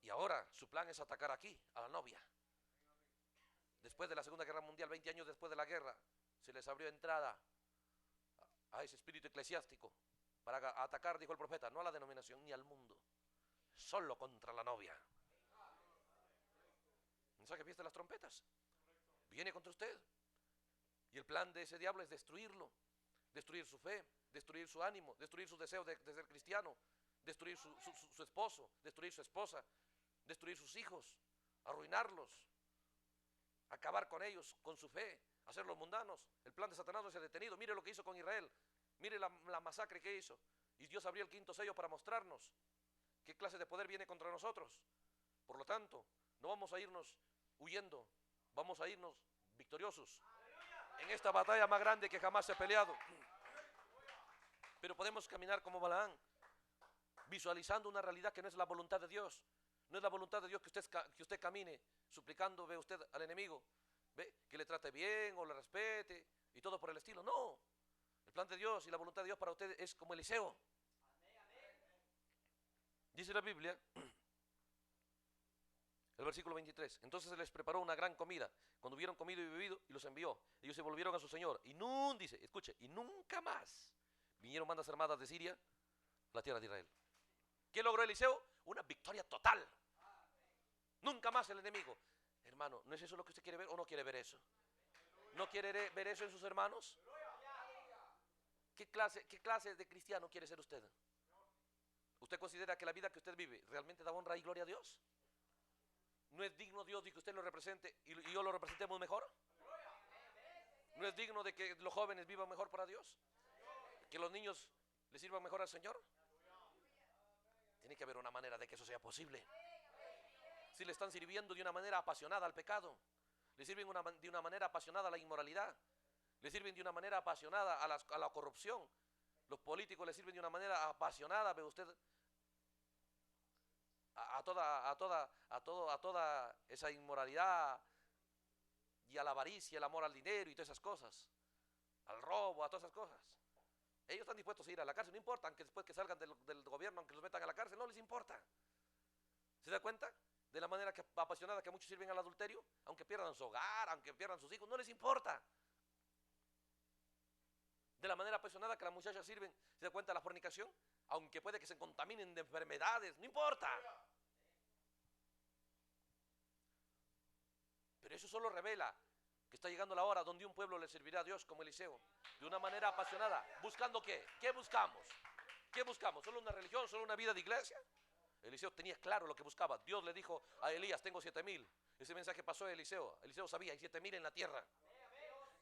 Y ahora su plan es atacar aquí, a la novia. Después de la Segunda Guerra Mundial, 20 años después de la guerra, se les abrió entrada a ese espíritu eclesiástico para atacar, dijo el profeta, no a la denominación ni al mundo, solo contra la novia. ¿No sabe que fiesta las trompetas? Viene contra usted. Y el plan de ese diablo es destruirlo, destruir su fe, destruir su ánimo, destruir su deseo de ser cristiano, destruir su esposo, destruir su esposa, destruir sus hijos, arruinarlos, acabar con ellos, con su fe, hacerlos mundanos. El plan de Satanás no se ha detenido. Mire lo que hizo con Israel. Mire la masacre que hizo. Y Dios abrió el 5º sello para mostrarnos qué clase de poder viene contra nosotros. Por lo tanto, no vamos a irnos huyendo, vamos a irnos victoriosos en esta batalla más grande que jamás se ha peleado. Pero podemos caminar como Balaán, visualizando una realidad que no es la voluntad de Dios. No es la voluntad de Dios que usted camine suplicando, ve usted al enemigo, ve, que le trate bien o le respete y todo por el estilo. No, el plan de Dios y la voluntad de Dios para usted es como Eliseo. Dice la Biblia, el versículo 23, entonces se les preparó una gran comida, cuando hubieron comido y bebido, y los envió. Ellos se volvieron a su señor, y dice, escuche, y nunca más vinieron bandas armadas de Siria a la tierra de Israel. ¿Qué logró Eliseo? Una victoria total. Nunca más el enemigo. Hermano, ¿no es eso lo que usted quiere ver o no quiere ver eso? ¿No quiere ver eso en sus hermanos? ¿Qué clase de cristiano quiere ser usted? ¿Usted considera que la vida que usted vive realmente da honra y gloria a Dios? ¿No es digno Dios de que usted lo represente y yo lo representemos mejor? ¿No es digno de que los jóvenes vivan mejor para Dios? ¿Que los niños le sirvan mejor al Señor? Tiene que haber una manera de que eso sea posible. Si le están sirviendo de una manera apasionada al pecado, le sirven de una manera apasionada a la inmoralidad, le sirven de una manera apasionada a la corrupción, los políticos le sirven de una manera apasionada, ve usted, a toda esa inmoralidad y a la avaricia, el amor al dinero y todas esas cosas, al robo, a todas esas cosas. Ellos están dispuestos a ir a la cárcel, no importa, aunque después que salgan del gobierno, aunque los metan a la cárcel, no les importa. ¿Se da cuenta? De la manera apasionada que muchos sirven al adulterio, aunque pierdan su hogar, aunque pierdan sus hijos, no les importa. De la manera apasionada que las muchachas sirven, ¿se da cuenta de la fornicación? Aunque puede que se contaminen de enfermedades, no importa. Pero eso solo revela que está llegando la hora donde un pueblo le servirá a Dios como Eliseo, de una manera apasionada. ¿Buscando qué? ¿Qué buscamos? ¿Qué buscamos? ¿Solo una religión? ¿Solo una vida de iglesia? Eliseo tenía claro lo que buscaba. Dios le dijo a Elías, tengo 7,000. Ese mensaje pasó a Eliseo. Eliseo sabía, hay 7,000 en la tierra.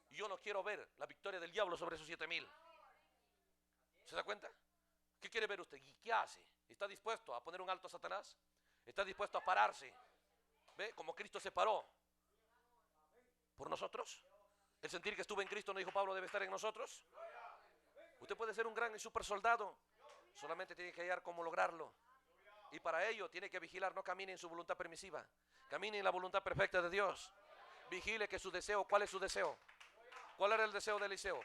Y yo no quiero ver la victoria del diablo sobre esos 7,000. ¿Se da cuenta? ¿Qué quiere ver usted? ¿Y qué hace? ¿Está dispuesto a poner un alto a Satanás? ¿Está dispuesto a pararse? ¿Ve? Como Cristo se paró por nosotros. El sentir que estuve en Cristo, no dijo Pablo, debe estar en nosotros. Usted puede ser un gran y super soldado. Solamente tiene que hallar cómo lograrlo. Y para ello tiene que vigilar, no camine en su voluntad permisiva. Camine en la voluntad perfecta de Dios. Vigile que su deseo, ¿cuál es su deseo? ¿Cuál era el deseo de Eliseo?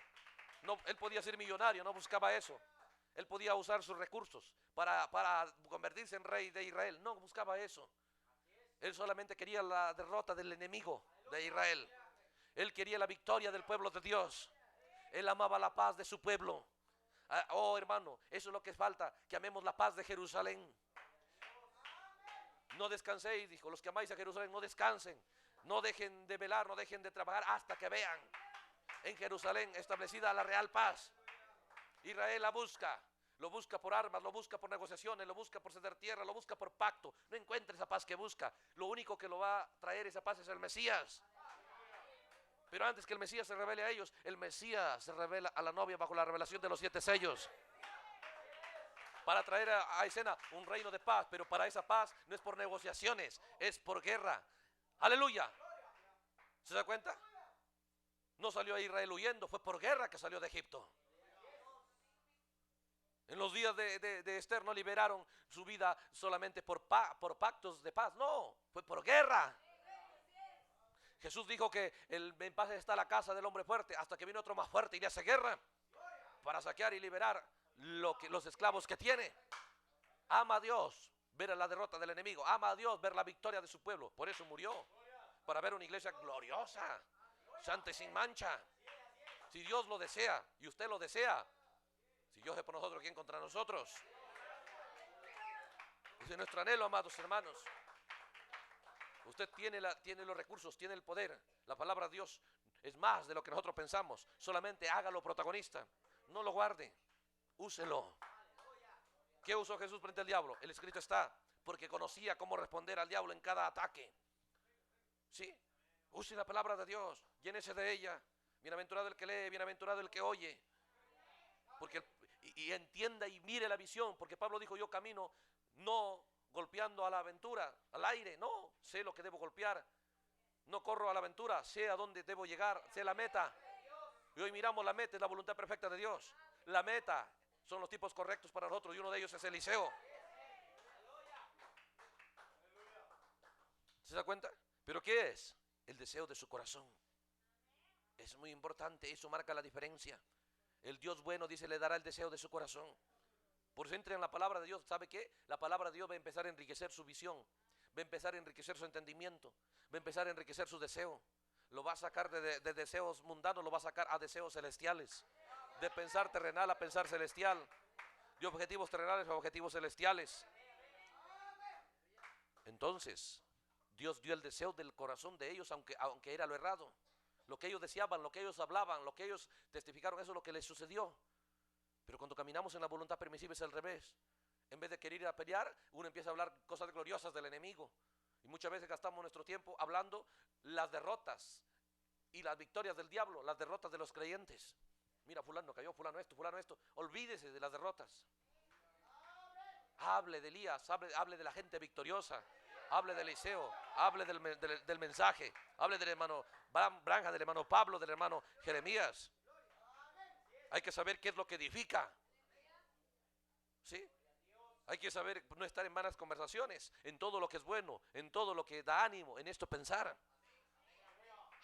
No, él podía ser millonario, no buscaba eso. Él podía usar sus recursos para convertirse en rey de Israel. No buscaba eso. Él solamente quería la derrota del enemigo de Israel. Él quería la victoria del pueblo de Dios. Él amaba la paz de su pueblo. Oh, hermano, eso es lo que falta, que amemos la paz de Jerusalén. No descanséis, dijo, los que amáis a Jerusalén, no descansen. No dejen de velar, no dejen de trabajar hasta que vean en Jerusalén establecida la real paz. Israel la busca. Lo busca por armas, lo busca por negociaciones, lo busca por ceder tierra, lo busca por pacto. No encuentra esa paz que busca. Lo único que lo va a traer esa paz es el Mesías. Pero antes que el Mesías se revele a ellos, el Mesías se revela a la novia bajo la revelación de los 7 sellos. Para traer a escena un reino de paz, pero para esa paz no es por negociaciones, es por guerra. Aleluya. ¿Se da cuenta? No salió a Israel huyendo, fue por guerra que salió de Egipto. En los días de Esther no liberaron su vida solamente por pactos de paz, no, fue por guerra. Jesús dijo que en paz está la casa del hombre fuerte, hasta que viene otro más fuerte y le hace guerra para saquear y liberar los esclavos que tiene. Ama a Dios ver la derrota del enemigo, ama a Dios ver la victoria de su pueblo. Por eso murió, para ver una iglesia gloriosa, santa y sin mancha. Si Dios lo desea y usted lo desea, si Dios es por nosotros, ¿quién contra nosotros? Ese es nuestro anhelo, amados hermanos. Usted tiene los recursos, tiene el poder. La palabra de Dios es más de lo que nosotros pensamos. Solamente hágalo protagonista. No lo guarde, úselo. ¿Qué usó Jesús frente al diablo? El escrito está, porque conocía cómo responder al diablo en cada ataque. ¿Sí? Use la palabra de Dios, llénese de ella. Bienaventurado el que lee, bienaventurado el que oye. Y entienda y mire la visión, porque Pablo dijo, yo camino no golpeando a la aventura, al aire, no, sé lo que debo golpear. No corro a la aventura, sé a dónde debo llegar, sé la meta. Y hoy miramos la meta, es la voluntad perfecta de Dios. La meta son los tipos correctos para nosotros y uno de ellos es Eliseo. ¿Se da cuenta? ¿Pero qué es? El deseo de su corazón. Es muy importante, eso marca la diferencia. El Dios bueno dice, le dará el deseo de su corazón. Por eso entra en la palabra de Dios. ¿Sabe qué? La palabra de Dios va a empezar a enriquecer su visión. Va a empezar a enriquecer su entendimiento. Va a empezar a enriquecer su deseo. Lo va a sacar de deseos mundanos, lo va a sacar a deseos celestiales. De pensar terrenal a pensar celestial. De objetivos terrenales a objetivos celestiales. Entonces, Dios dio el deseo del corazón de ellos, aunque era lo errado. Lo que ellos deseaban, lo que ellos hablaban, lo que ellos testificaron, eso es lo que les sucedió. Pero cuando caminamos en la voluntad permisiva es al revés. En vez de querer ir a pelear, uno empieza a hablar cosas gloriosas del enemigo. Y muchas veces gastamos nuestro tiempo hablando las derrotas y las victorias del diablo, las derrotas de los creyentes. Mira, fulano cayó, fulano esto. Olvídese de las derrotas. Hable de Elías, hable de la gente victoriosa. Hable de Eliseo, hable del mensaje. Hable del hermano Branham, del hermano Pablo, del hermano Jeremías. Hay que saber qué es lo que edifica. ¿Sí? Hay que saber no estar en vanas conversaciones, en todo lo que es bueno, en todo lo que da ánimo, en esto pensar.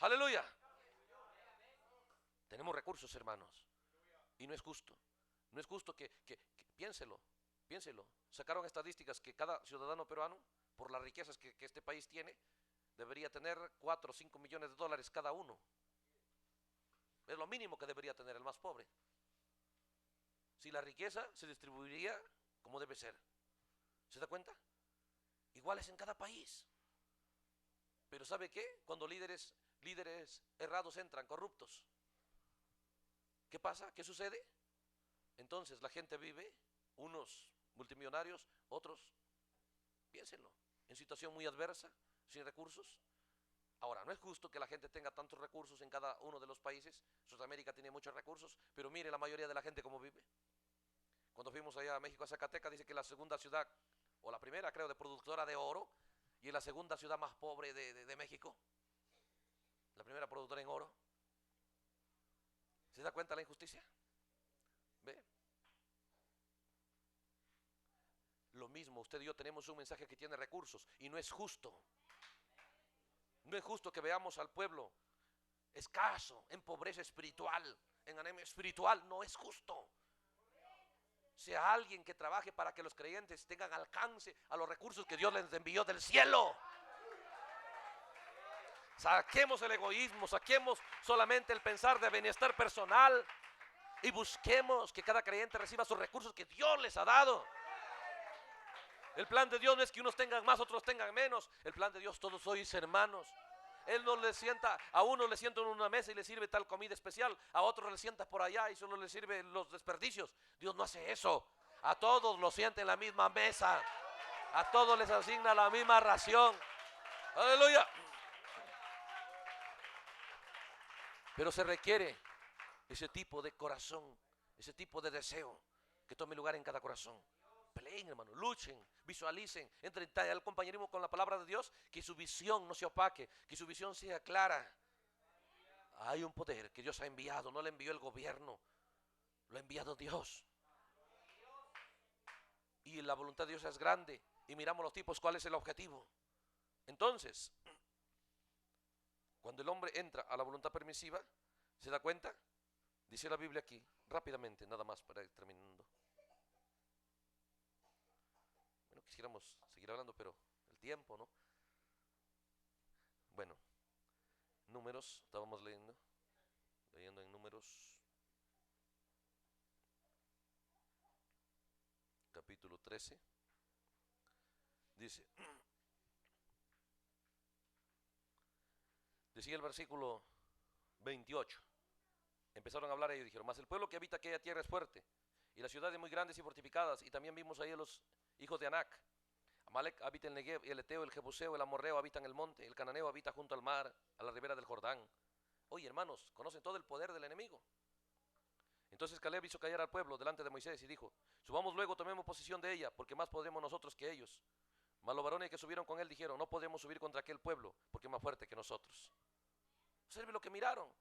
Aleluya. Tenemos recursos, hermanos. Y no es justo. No es justo que piénselo. Sacaron estadísticas que cada ciudadano peruano, por las riquezas que este país tiene, debería tener 4 o 5 millones de dólares cada uno. Es lo mínimo que debería tener el más pobre. Si la riqueza se distribuiría como debe ser. ¿Se da cuenta? Iguales en cada país. Pero ¿sabe qué? Cuando líderes errados entran, corruptos, ¿qué pasa? ¿Qué sucede? Entonces la gente vive, unos multimillonarios, otros, piénsenlo, en situación muy adversa, sin recursos. Ahora, no es justo que la gente tenga tantos recursos en cada uno de los países. Sudamérica tiene muchos recursos, pero mire la mayoría de la gente cómo vive. Cuando fuimos allá a México, a Zacatecas, dice que la segunda ciudad, o la primera creo, de productora de oro, y es la segunda ciudad más pobre de México. La primera productora en oro. ¿Se da cuenta la injusticia? ¿Ve? Lo mismo, usted y yo tenemos un mensaje que tiene recursos, y no es justo. No es justo que veamos al pueblo escaso, en pobreza espiritual, en anemia espiritual. No es justo. Sea alguien que trabaje para que los creyentes tengan alcance a los recursos que Dios les envió del cielo. Saquemos el egoísmo, saquemos solamente el pensar de bienestar personal y busquemos que cada creyente reciba sus recursos que Dios les ha dado. El plan de Dios no es que unos tengan más, otros tengan menos. El plan de Dios, todos sois hermanos. Él no le sienta, a uno le sienta en una mesa y le sirve tal comida especial, a otro le sienta por allá y solo le sirve los desperdicios. Dios no hace eso. A todos los sienta en la misma mesa. A todos les asigna la misma ración. Aleluya. Pero se requiere ese tipo de corazón, ese tipo de deseo que tome lugar en cada corazón. Peleen, hermano, luchen, visualicen, entren al compañerismo con la palabra de Dios, que su visión no se opaque, que su visión sea clara. Hay un poder que Dios ha enviado, no lo envió el gobierno, lo ha enviado Dios. Y la voluntad de Dios es grande, y miramos los tipos, ¿cuál es el objetivo? Entonces, cuando el hombre entra a la voluntad permisiva, ¿se da cuenta? Dice la Biblia aquí, rápidamente, nada más para ir terminando. Bueno, quisiéramos seguir hablando, pero el tiempo, ¿no? Bueno, Números, estábamos leyendo en Números, capítulo 13, dice, decía el versículo 28, empezaron a hablar ellos y dijeron, mas el pueblo que habita aquella tierra es fuerte, y las ciudades muy grandes y fortificadas, y también vimos ahí a los hijos de Anac. Amalek habita en Negev, y el Eteo, el Jebuseo, el Amorreo habita en el monte, el Cananeo habita junto al mar, a la ribera del Jordán. Oye, hermanos, conocen todo el poder del enemigo. Entonces Caleb hizo callar al pueblo delante de Moisés y dijo, subamos luego, tomemos posesión de ella, porque más podremos nosotros que ellos. Mas los varones que subieron con él dijeron, no podemos subir contra aquel pueblo, porque es más fuerte que nosotros. Observe lo que miraron.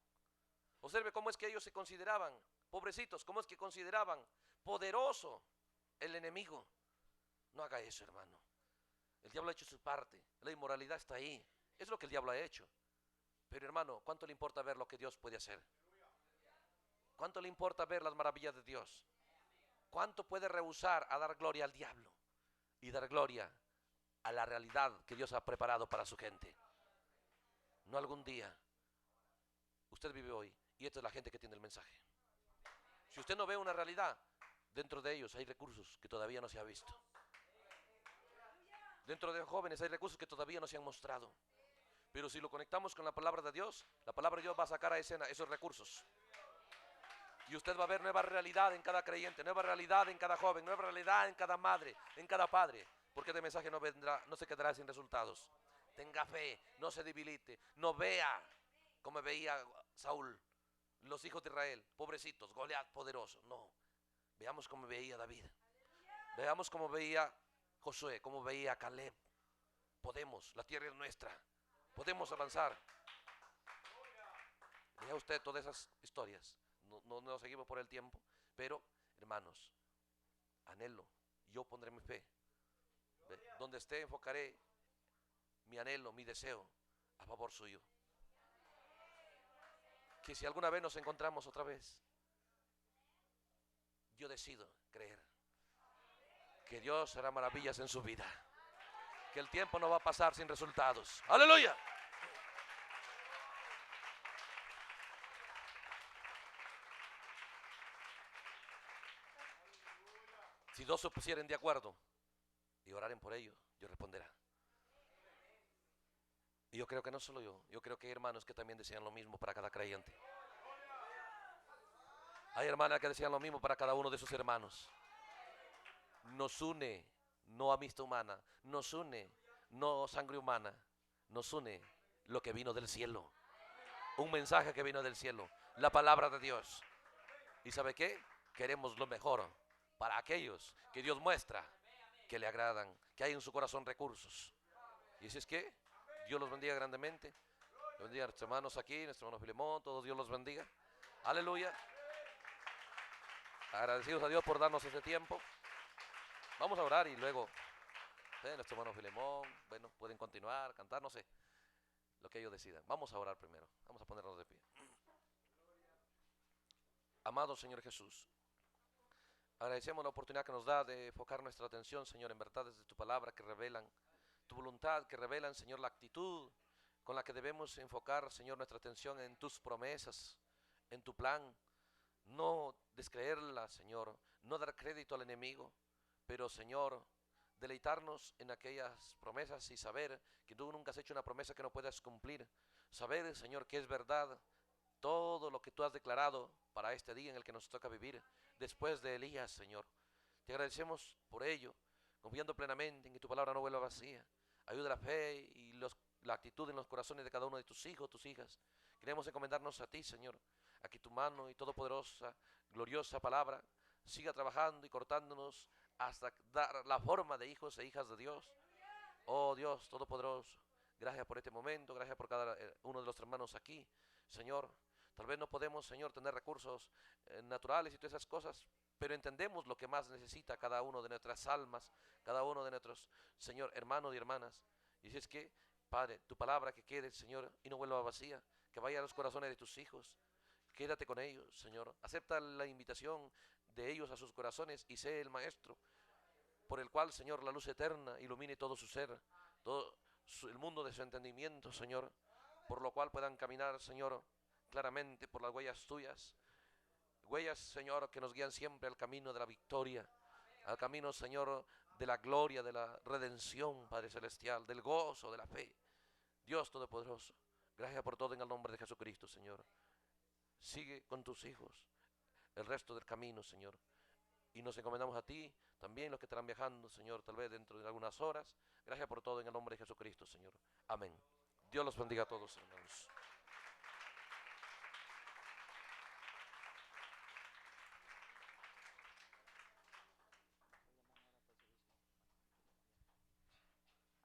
Observe cómo es que ellos se consideraban, pobrecitos, cómo es que consideraban poderoso el enemigo. No haga eso, hermano. El diablo ha hecho su parte. La inmoralidad está ahí. Es lo que el diablo ha hecho. Pero hermano, ¿cuánto le importa ver lo que Dios puede hacer? ¿Cuánto le importa ver las maravillas de Dios? ¿Cuánto puede rehusar a dar gloria al diablo y dar gloria a la realidad que Dios ha preparado para su gente? No algún día. Usted vive hoy y esta es la gente que tiene el mensaje. Si usted no ve una realidad, dentro de ellos hay recursos que todavía no se ha visto. Dentro de jóvenes hay recursos que todavía no se han mostrado. Pero si lo conectamos con la palabra de Dios, la palabra de Dios va a sacar a escena esos recursos. Y usted va a ver nueva realidad en cada creyente, nueva realidad en cada joven, nueva realidad en cada madre, en cada padre. Porque este mensaje no vendrá, no se quedará sin resultados. Tenga fe, no se debilite, no vea como veía Saúl, los hijos de Israel, pobrecitos, Goliat poderoso. No, veamos cómo veía David. Veamos cómo veía Josué, cómo veía Caleb. Podemos, la tierra es nuestra. Podemos avanzar. Vea usted todas esas historias. No seguimos por el tiempo, pero hermanos, anhelo, yo pondré mi fe. Donde esté enfocaré mi anhelo, mi deseo a favor suyo. Que si alguna vez nos encontramos otra vez, yo decido creer que Dios hará maravillas en su vida, que el tiempo no va a pasar sin resultados. ¡Aleluya! Si dos se pusieren de acuerdo y oraren por ello, Dios responderá. Y yo creo que no solo yo creo que hay hermanos que también desean lo mismo para cada creyente. Hay hermanas que desean lo mismo para cada uno de sus hermanos. Nos une, no amistad humana, nos une, no sangre humana, nos une lo que vino del cielo. Un mensaje que vino del cielo, la palabra de Dios. ¿Y sabe qué? Queremos lo mejor para aquellos que Dios muestra que le agradan, que hay en su corazón recursos. Y si es que Dios los bendiga grandemente. Bendiga a nuestros hermanos aquí, nuestro hermano Filemón, todos Dios los bendiga. Aleluya. Agradecidos a Dios por darnos este tiempo. Vamos a orar y luego nuestro hermano Filemón, bueno, pueden continuar, cantar, no sé, lo que ellos decidan. Vamos a orar primero, vamos a ponernos de pie. Amado Señor Jesús, agradecemos la oportunidad que nos da de enfocar nuestra atención, Señor, en verdades de tu palabra que revelan tu voluntad, que revelan, Señor, la actitud con la que debemos enfocar, Señor, nuestra atención en tus promesas, en tu plan. No descreerla, Señor, no dar crédito al enemigo, pero, Señor, deleitarnos en aquellas promesas y saber que tú nunca has hecho una promesa que no puedas cumplir. Saber, Señor, que es verdad todo lo que tú has declarado para este día en el que nos toca vivir después de Elías, Señor. Te agradecemos por ello, confiando plenamente en que tu palabra no vuelva vacía. Ayuda la fe y la actitud en los corazones de cada uno de tus hijos, tus hijas. Queremos encomendarnos a ti, Señor, a que tu mano y todopoderosa, gloriosa palabra siga trabajando y cortándonos hasta dar la forma de hijos e hijas de Dios. Oh Dios todopoderoso, gracias por este momento, gracias por cada uno de los hermanos aquí, Señor. Tal vez no podemos, Señor, tener recursos naturales y todas esas cosas, pero entendemos lo que más necesita cada uno de nuestras almas, cada uno de nuestros, Señor, hermanos y hermanas. Y si es que, Padre, tu palabra que quede, Señor, y no vuelva vacía, que vaya a los corazones de tus hijos. Quédate con ellos, Señor. Acepta la invitación de ellos a sus corazones y sé el maestro por el cual, Señor, la luz eterna ilumine todo su ser, todo el mundo de su entendimiento, Señor, por lo cual puedan caminar, Señor, claramente por las huellas tuyas. Huellas, Señor, que nos guían siempre al camino de la victoria, al camino, Señor, de la gloria, de la redención, Padre Celestial, del gozo, de la fe. Dios Todopoderoso, gracias por todo en el nombre de Jesucristo, Señor. Sigue con tus hijos el resto del camino, Señor. Y nos encomendamos a ti, también los que estarán viajando, Señor, tal vez dentro de algunas horas. Gracias por todo en el nombre de Jesucristo, Señor. Amén. Dios los bendiga a todos, hermanos.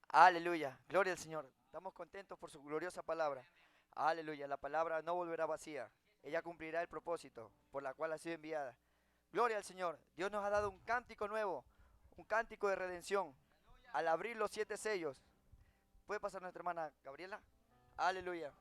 Aleluya, gloria al Señor. Estamos contentos por su gloriosa palabra. Aleluya, la palabra no volverá vacía. Ella cumplirá el propósito por la cual ha sido enviada. Gloria al Señor. Dios nos ha dado un cántico nuevo, un cántico de redención. al abrir los 7 sellos. ¿Puede pasar nuestra hermana Gabriela? Aleluya.